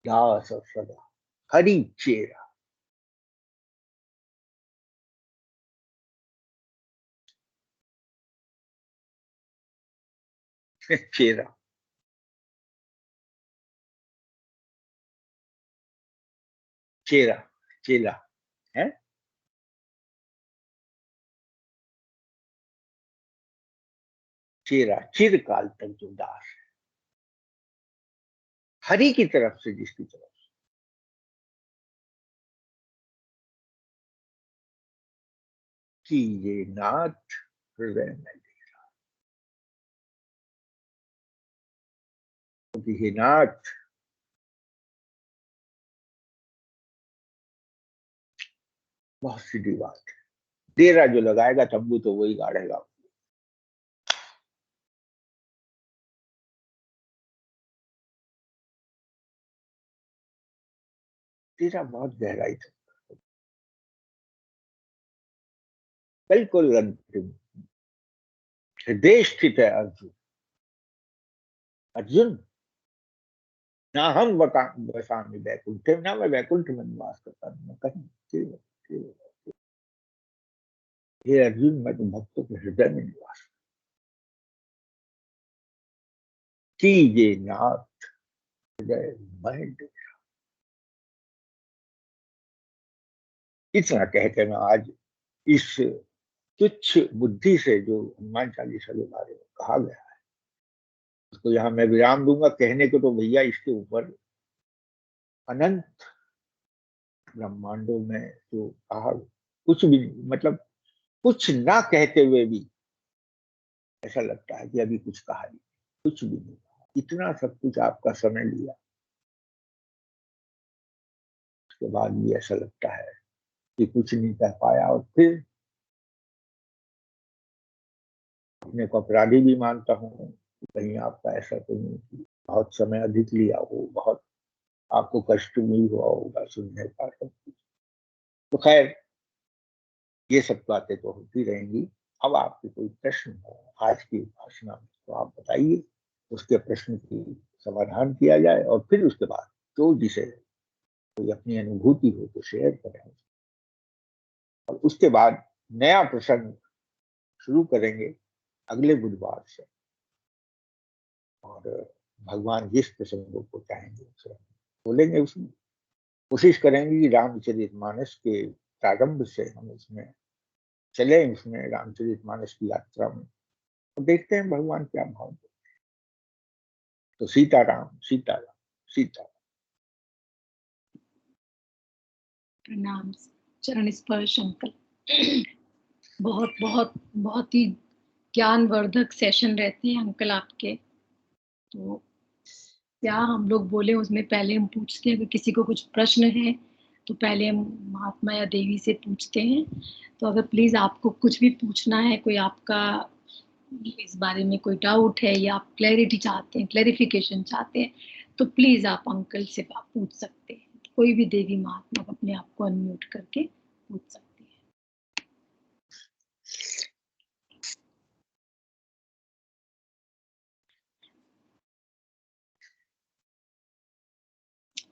दास और सदा हरि चेरा। चेरा, चेरा, चेला है, चेरा चिरकाल तक जो दास है, हरि की तरफ से, जिसकी तरफ कि ये नाथ हृदय में, क्योंकि हे नाथ बहुत सीधी बात है, डेरा जो लगाएगा तंबू तो वही गाड़ेगा। तेरा बहुत गहराई था, बिल्कुल अंतिम हृदय स्थित है अर्जुन। अर्जुन ना हम बसामी वैकुंठ, ना मैं वैकुंठ में निवास करता हूँ, मैं कहीं हे अर्जुन, मैं तो भक्तों के हृदय में निवास कीजिए नाथ हृदय में। इतना कहकर मैं आज इस तुच्छ बुद्धि से जो हनुमान चालीसा के बारे में कहा गया है, उसको यहाँ मैं विराम दूंगा। कहने को तो भैया इसके ऊपर अनंत ब्रह्मांडों में जो कहा, कुछ भी नहीं, मतलब कुछ ना कहते हुए भी ऐसा लगता है कि अभी कुछ कहा नहीं, कुछ भी नहीं कहा। इतना सब कुछ आपका समय लिया, उसके बाद भी ऐसा लगता है कि कुछ नहीं कह पाया। और फिर अपने को अपराधी भी मानता हूँ, कहीं आपका ऐसा तो नहीं कि बहुत समय अधिक लिया हो, बहुत आपको कष्ट भी हुआ होगा सुनने का सब कुछ। तो खैर, ये सब बातें तो होती रहेंगी। अब आपके कोई प्रश्न हो आज की उपासना में तो आप बताइए, उसके प्रश्न की समाधान किया जाए, और फिर उसके बाद जो जिसे कोई अपनी अनुभूति हो तो शेयर करें, और उसके बाद नया प्रसंग शुरू करेंगे अगले बुधवार से। और भगवान जिस प्रसंगों को चाहेंगे उसे बोलेंगे, उसमें कोशिश करेंगे कि रामचरितमानस के प्रारंभ से हम इसमें चले, इसमें रामचरितमानस की यात्रा में, तो देखते हैं भगवान क्या भाव देते। तो सीताराम, सीताराम, सीताराम। प्रणाम, चरण स्पर्श अंकल। बहुत बहुत बहुत ही ज्ञानवर्धक सेशन रहते हैं अंकल आपके। तो क्या हम लोग बोले उसमें पहले हम पूछते हैं, अगर किसी को कुछ प्रश्न है तो पहले हम महात्मा या देवी से पूछते हैं। तो अगर प्लीज आपको कुछ भी पूछना है, कोई आपका इस बारे में कोई डाउट है या आप क्लैरिटी चाहते हैं, क्लैरिफिकेशन चाहते हैं, तो प्लीज आप अंकल से आप पूछ सकते हैं। कोई भी देवी महात्मा अपने आप को अनम्यूट करके पूछ सकते हैं।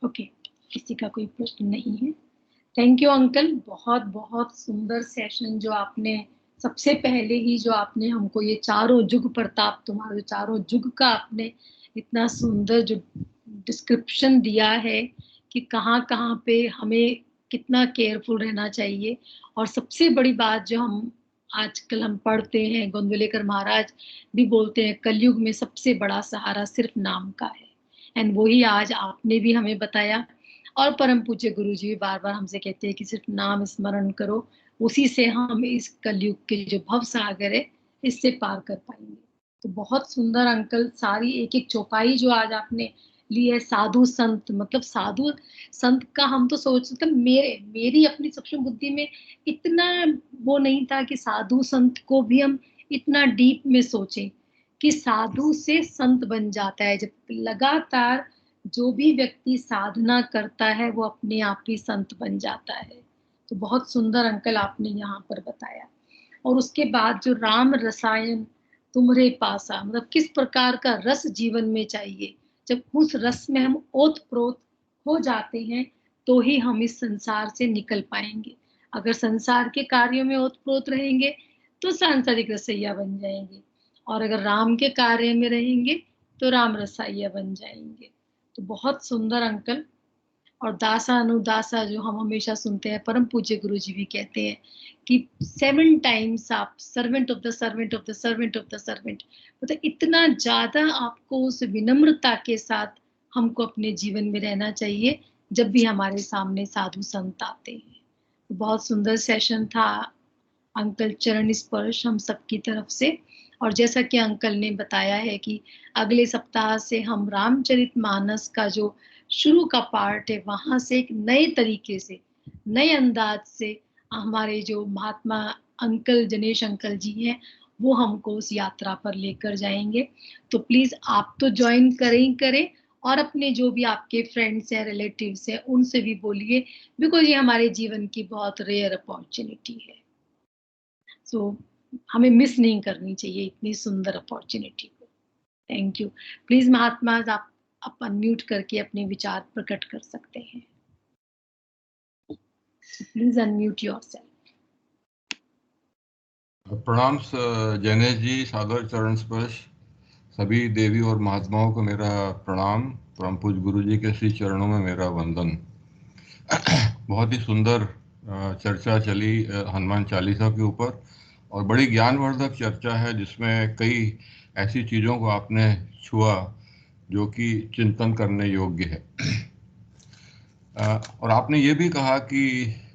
ओके, किसी का कोई प्रश्न नहीं है। थैंक यू अंकल, बहुत बहुत सुंदर सेशन जो आपने सबसे पहले ही जो आपने हमको ये चारों जुग प्रताप, तुम्हारे चारों जुग का आपने इतना सुंदर जो डिस्क्रिप्शन दिया है कि कहाँ कहाँ पे हमें कितना केयरफुल रहना चाहिए। और सबसे बड़ी बात जो हम आजकल हम पढ़ते हैं, गोंदवलेकर महाराज भी बोलते हैं, कलयुग में सबसे बड़ा सहारा सिर्फ नाम का है। एंड वही आज आपने भी हमें बताया। और परम पूज्य गुरु जी भी बार बार हमसे कहते हैं कि सिर्फ नाम स्मरण करो, उसी से हम इस कलयुग के जो भव सागर है इससे पार कर पाएंगे। तो बहुत सुंदर अंकल, सारी एक एक चौपाई जो आज आपने ली है, साधु संत, मतलब साधु संत का हम तो सोचते, मेरी अपनी सूक्ष्म बुद्धि में इतना वो नहीं था कि साधु संत को भी हम इतना डीप में सोचें कि साधु से संत बन जाता है। जब लगातार जो भी व्यक्ति साधना करता है वो अपने आप ही संत बन जाता है। तो बहुत सुंदर अंकल आपने यहाँ पर बताया। और उसके बाद जो राम रसायन तुम्हारे पासा, मतलब किस प्रकार का रस जीवन में चाहिए, जब उस रस में हम ओतप्रोत हो जाते हैं तो ही हम इस संसार से निकल पाएंगे। अगर संसार के कार्यों में ओतप्रोत रहेंगे तो सांसारिक रसैया बन जाएंगे, और अगर राम के कार्य में रहेंगे तो राम रसाइया बन जाएंगे। तो बहुत सुंदर अंकल। और दासा अनुदासा जो हम हमेशा सुनते हैं, परम पूज्य गुरु जी भी कहते हैं कि 7 टाइम्स आप servant of the servant of the servant of the servant, मतलब इतना ज्यादा आपको उस विनम्रता के साथ हमको अपने जीवन में रहना चाहिए जब भी हमारे सामने साधु संत आते हैं। तो बहुत सुंदर सेशन था अंकल, चरण स्पर्श हम सबकी तरफ से। और जैसा कि अंकल ने बताया है कि अगले सप्ताह से हम रामचरितमानस का जो शुरू का पार्ट है वहां से एक नए तरीके से, नए अंदाज से हमारे जो महात्मा अंकल जनेश अंकल जी हैं वो हमको उस यात्रा पर लेकर जाएंगे। तो प्लीज आप तो ज्वाइन करें ही करें, और अपने जो भी आपके फ्रेंड्स हैं, रिलेटिव्स हैं, उनसे भी बोलिए, बिकॉज ये हमारे जीवन की बहुत रेयर अपॉर्चुनिटी है। सो हमें मिस नहीं करनी चाहिए इतनी सुंदर अपॉर्चुनिटी को। Thank you. प्लीज महात्मा आप अनम्यूट करके अपने विचार प्रकट कर सकते हैं। Please unmute yourself. प्रणाम जैनेश जी, सादर चरण स्पर्श। सभी देवी और महात्माओं को मेरा प्रणाम। परम पूज्य गुरु जी के श्री चरणों में मेरा वंदन। बहुत ही सुंदर चर्चा चली हनुमान चालीसा के ऊपर, और बड़ी ज्ञानवर्धक चर्चा है जिसमें कई ऐसी चीज़ों को आपने छुआ जो कि चिंतन करने योग्य है। और आपने ये भी कहा कि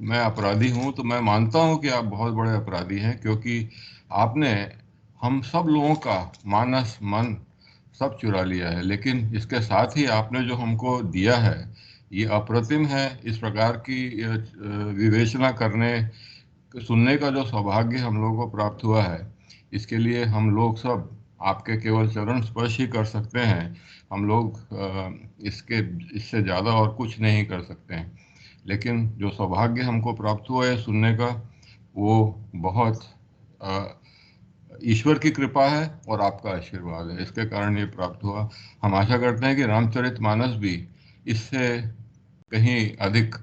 मैं अपराधी हूँ, तो मैं मानता हूँ कि आप बहुत बड़े अपराधी हैं, क्योंकि आपने हम सब लोगों का मानस मन सब चुरा लिया है। लेकिन इसके साथ ही आपने जो हमको दिया है ये अप्रतिम है। इस प्रकार की विवेचना करने सुनने का जो सौभाग्य हम लोगों को प्राप्त हुआ है, इसके लिए हम लोग सब आपके केवल चरण स्पर्श ही कर सकते हैं। हम लोग इससे ज़्यादा और कुछ नहीं कर सकते हैं। लेकिन जो सौभाग्य हमको प्राप्त हुआ है सुनने का, वो बहुत ईश्वर की कृपा है और आपका आशीर्वाद है, इसके कारण ये प्राप्त हुआ। हम आशा करते हैं कि रामचरितमानस भी इससे कहीं अधिक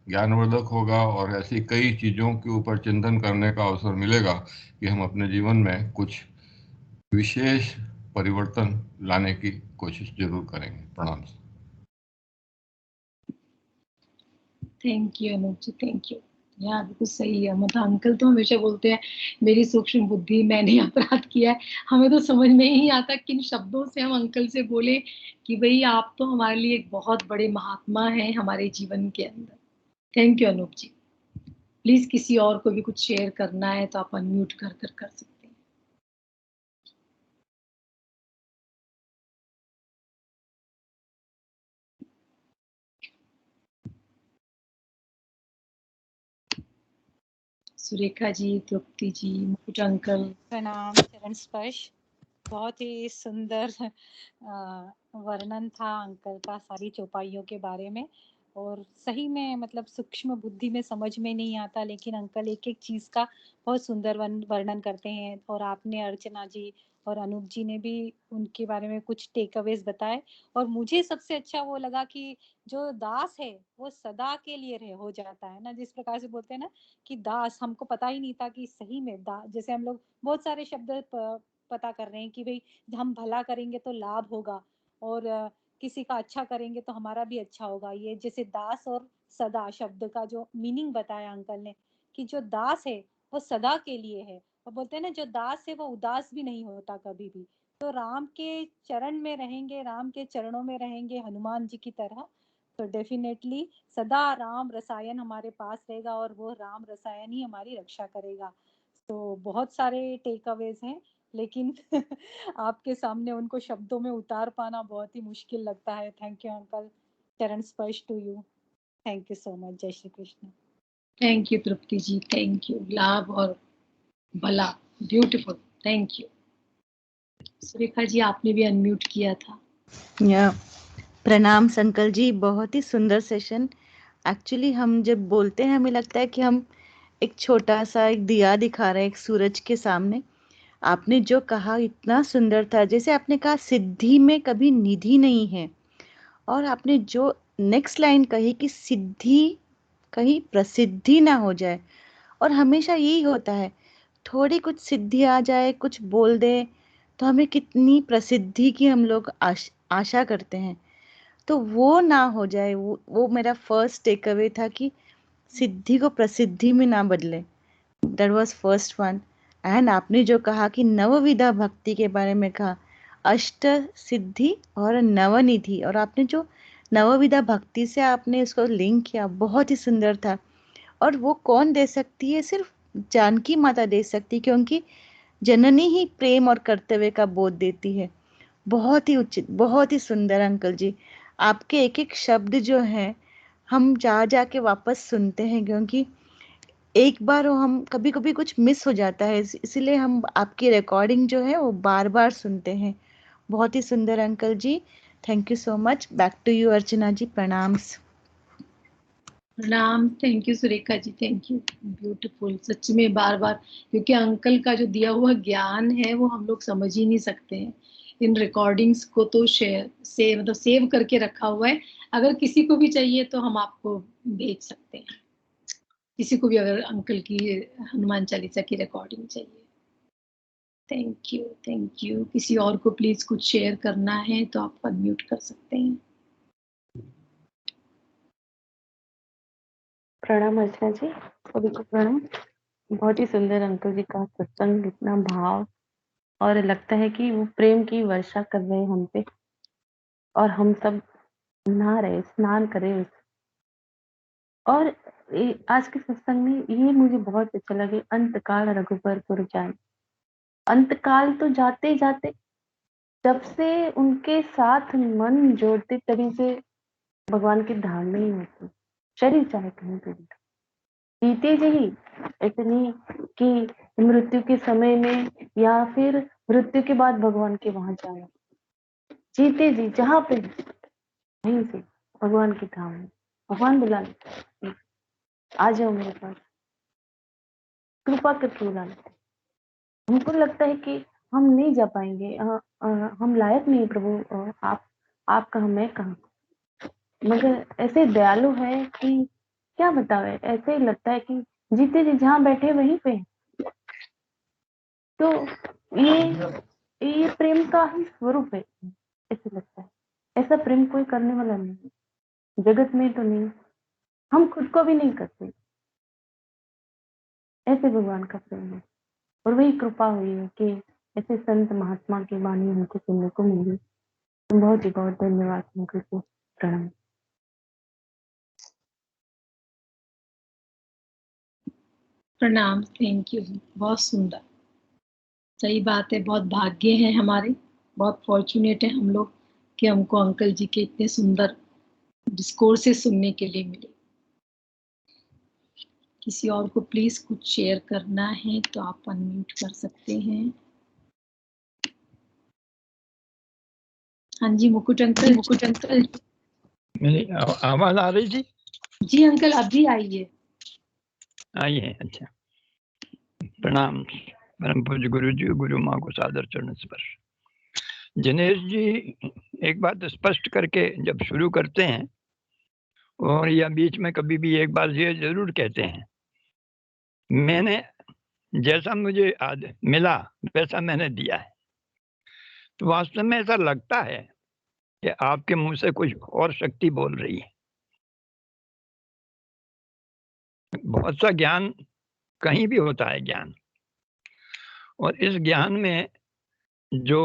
ज्ञानवर्धक होगा और ऐसी कई चीज़ों के ऊपर चिंतन करने का अवसर मिलेगा कि हम अपने जीवन में कुछ विशेष परिवर्तन लाने की कोशिश जरूर करेंगे। प्रणाम। Thank you Anoop ji, thank you. यहाँ बिल्कुल सही है। मतलब अंकल तो हमेशा बोलते हैं मेरी सूक्ष्म बुद्धि, मैंने अपराध किया है। हमें तो समझ में ही नहीं आता किन शब्दों से हम अंकल से बोले कि भाई आप तो हमारे लिए एक बहुत बड़े महात्मा हैं हमारे जीवन के अंदर। Thank you Anoop ji. Please किसी और को भी कुछ शेयर करना है तो आप अनम्यूट कर सकते हैं। सुरेखा जी, तृप्ति जी, मुकुट अंकल। प्रणाम चरण स्पर्श। बहुत ही सुंदर वर्णन था अंकल का सारी चौपाइयों के बारे में, और सही में मतलब सूक्ष्म बुद्धि में समझ में नहीं आता, लेकिन अंकल एक एक चीज का बहुत सुंदर वर्णन करते हैं। और आपने, अर्चना जी और अनूप जी ने भी उनके बारे में कुछ टेक अवेज बताए। और मुझे सबसे अच्छा वो लगा कि जो दास है वो सदा के लिए रह हो जाता है ना, जिस प्रकार से बोलते हैं ना कि दास, हमको पता ही नहीं था कि सही में जैसे हम लोग बहुत सारे शब्द पता कर रहे हैं कि भाई हम भला करेंगे तो लाभ होगा, और किसी का अच्छा करेंगे तो हमारा भी अच्छा होगा। ये जैसे दास और सदा शब्द का जो मीनिंग बताया अंकल ने, कि जो दास है वो सदा के लिए है, और बोलते हैं ना जो दास है वो उदास भी नहीं होता कभी भी। तो राम के चरण में रहेंगे, राम के चरणों में रहेंगे हनुमान जी की तरह, तो डेफिनेटली सदा राम रसायन हमारे पास रहेगा, और वो राम रसायन ही हमारी रक्षा करेगा। तो बहुत सारे टेक अवेज हैं, लेकिन आपके सामने उनको शब्दों में उतार पाना बहुत ही मुश्किल लगता है। थैंक यू अंकल, चरण स्पर्श to you. Thank you so much. जय Shri Krishna. Thank you Tripti ji, thank you. लाभ और भला, beautiful, thank you. Surekha ji आपने भी अनम्यूट किया था। या प्रणाम संकल जी, बहुत ही सुंदर सेशन। एक्चुअली हम जब बोलते हैं हमें लगता है कि हम एक छोटा सा एक दिया दिखा रहे हैं एक सूरज के सामने। आपने जो कहा इतना सुंदर था, जैसे आपने कहा सिद्धि में कभी निधि नहीं है, और आपने जो नेक्स्ट लाइन कही कि सिद्धि कहीं प्रसिद्धि ना हो जाए, और हमेशा यही होता है, थोड़ी कुछ सिद्धि आ जाए, कुछ बोल दे तो हमें कितनी प्रसिद्धि की हम लोग आशा करते हैं, तो वो ना हो जाए। वो मेरा फर्स्ट टेक अवे था कि सिद्धि को प्रसिद्धि में ना बदले। That was first one. And आपने जो कहा कि नवविधा भक्ति के बारे में कहा, अष्ट सिद्धि और नवनिधि, और आपने जो नवविधा भक्ति से आपने इसको लिंक किया, बहुत ही सुंदर था। और वो कौन दे सकती है? सिर्फ जानकी माता दे सकती, क्योंकि जननी ही प्रेम और कर्तव्य का बोध देती है। बहुत ही उचित, बहुत ही सुंदर अंकल जी। आपके एक एक शब्द जो है हम जा जा के वापस सुनते हैं, क्योंकि एक बार हम कभी कभी कुछ मिस हो जाता है, इसलिए हम आपकी रिकॉर्डिंग जो है वो बार बार सुनते हैं। बहुत ही सुंदर uncle ji, thank you so much. Back to you Archana ji, प्रणाम्स। प्रणाम। Thank you Surekha ji, thank you, beautiful. सच में बार बार, क्योंकि अंकल का जो दिया हुआ ज्ञान है वो हम लोग समझ ही नहीं सकते हैं। इन रिकॉर्डिंग्स को तो मतलब सेव करके रखा हुआ है। अगर किसी को भी चाहिए तो हम आपको भेज सकते हैं, किसी को भी अगर अंकल की हनुमान चालीसा की रिकॉर्डिंग चाहिए। Thank you, thank you. किसी और को प्लीज कुछ शेयर करना है तो आप अनम्यूट कर सकते हैं। प्रणाम अर्चना जी, सभी को प्रणाम। बहुत ही सुंदर अंकल जी का सत्संग, इतना भाव, और लगता है कि वो प्रेम की वर्षा कर रहे हैं हम पे, और हम सब नहा रहे, स्नान कर रहे। और आज के सत्संग में ये मुझे बहुत अच्छा लगे, अंतकाल रघुबर पुर जाए। अंतकाल तो जाते जाते, जब से उनके साथ मन जोड़ते तभी से भगवान की धाम में ही होती, शरीर चाहे कहीं पे भी। जीते जी इतनी कि मृत्यु के समय में या फिर मृत्यु के बाद भगवान के वहां जाना, जीते जी जहां पे वहीं से भगवान की धाम में भगवान बुला लेते, आ जाओ मेरे पास, कृपा करके बुला लेते। हमको लगता है कि हम नहीं जा पाएंगे, हम लायक नहीं प्रभु, आप कहाँ मैं कहाँ, मगर ऐसे दयालु है कि क्या बतावे। ऐसे ही लगता है कि जीते जी जहाँ बैठे वहीं पे। तो ये प्रेम का ही स्वरूप है, ऐसे लगता है। ऐसा प्रेम कोई करने वाला नहीं, जगत में तो नहीं, हम खुद को भी नहीं करते। ऐसे भगवान का प्रेम है, और वही कृपा हुई है कि ऐसे संत महात्मा की वाणी हमको सुनने को मिली। बहुत ही बहुत धन्यवाद उनको, प्रणाम। प्रणाम, थैंक यू। बहुत सुंदर, सही बात है। बहुत भाग्य है हमारे, बहुत फॉर्चुनेट है हम लोग कि हमको अंकल जी के इतने सुंदर डिस्कोर्सेस सुनने के लिए मिले। किसी और को प्लीज कुछ शेयर करना है तो आप अनम्यूट कर सकते हैं। हाँ जी, मुकुट अंकल। मेरी आवाज आ रही थी? जी अंकल, अभी आई है। आई है, अच्छा। प्रणाम परम पूज्य गुरु जी, गुरु माँ को सादर चरण स्पर्श। दिनेश जी एक बात स्पष्ट करके जब शुरू करते हैं, और या बीच में कभी भी एक बार ये जरूर कहते हैं, मैंने जैसा मुझे आज मिला वैसा मैंने दिया है। तो वास्तव में ऐसा लगता है कि आपके मुंह से कुछ और शक्ति बोल रही है। बहुत सा ज्ञान कहीं भी होता है ज्ञान, और इस ज्ञान में जो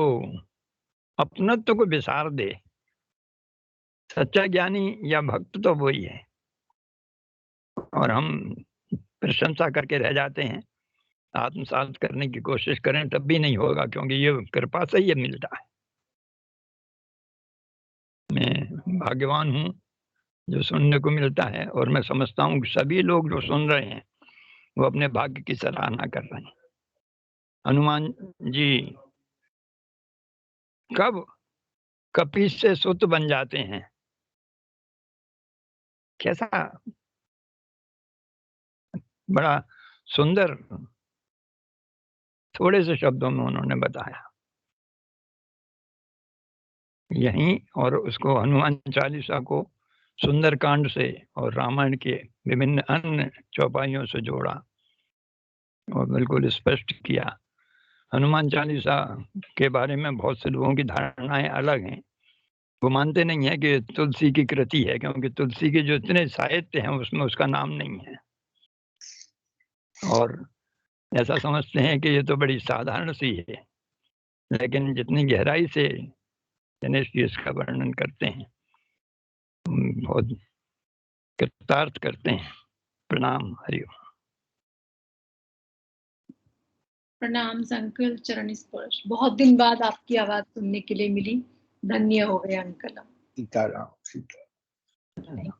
अपनत्व को विसार दे, सच्चा ज्ञानी या भक्त तो वही है। और हम प्रशंसा करके रह जाते हैं, आत्मसात करने की कोशिश करें तब भी नहीं होगा, क्योंकि ये कृपा से ये मिलता है। मैं भाग्यवान हूँ जो सुनने को मिलता है, और मैं समझता हूँ कि सभी लोग जो सुन रहे हैं वो अपने भाग्य की सराहना कर रहे हैं। हनुमान जी कब कपी से सुत बन जाते हैं कैसा बड़ा सुंदर थोड़े से शब्दों में उन्होंने बताया। यहीं और उसको हनुमान चालीसा को सुंदरकांड से और रामायण के विभिन्न अन्य चौपाइयों से जोड़ा और बिल्कुल स्पष्ट किया। हनुमान चालीसा के बारे में बहुत से लोगों की धारणाएं अलग हैं। वो मानते नहीं है कि तुलसी की कृति है, क्योंकि तुलसी के जो इतने साहित्य हैं उसमें उसका नाम नहीं है, और ऐसा समझते हैं कि ये तो बड़ी साधारण सी है। लेकिन जितनी गहराई से गणेश जी इसका वर्णन करते हैं, बहुत कृतार्थ करते हैं। प्रणाम, हरिओम। प्रणाम अंकल, चरण स्पर्श। बहुत दिन बाद आपकी आवाज सुनने के लिए मिली, धन्य हो गए अंकल। सीताराम, सीताराम।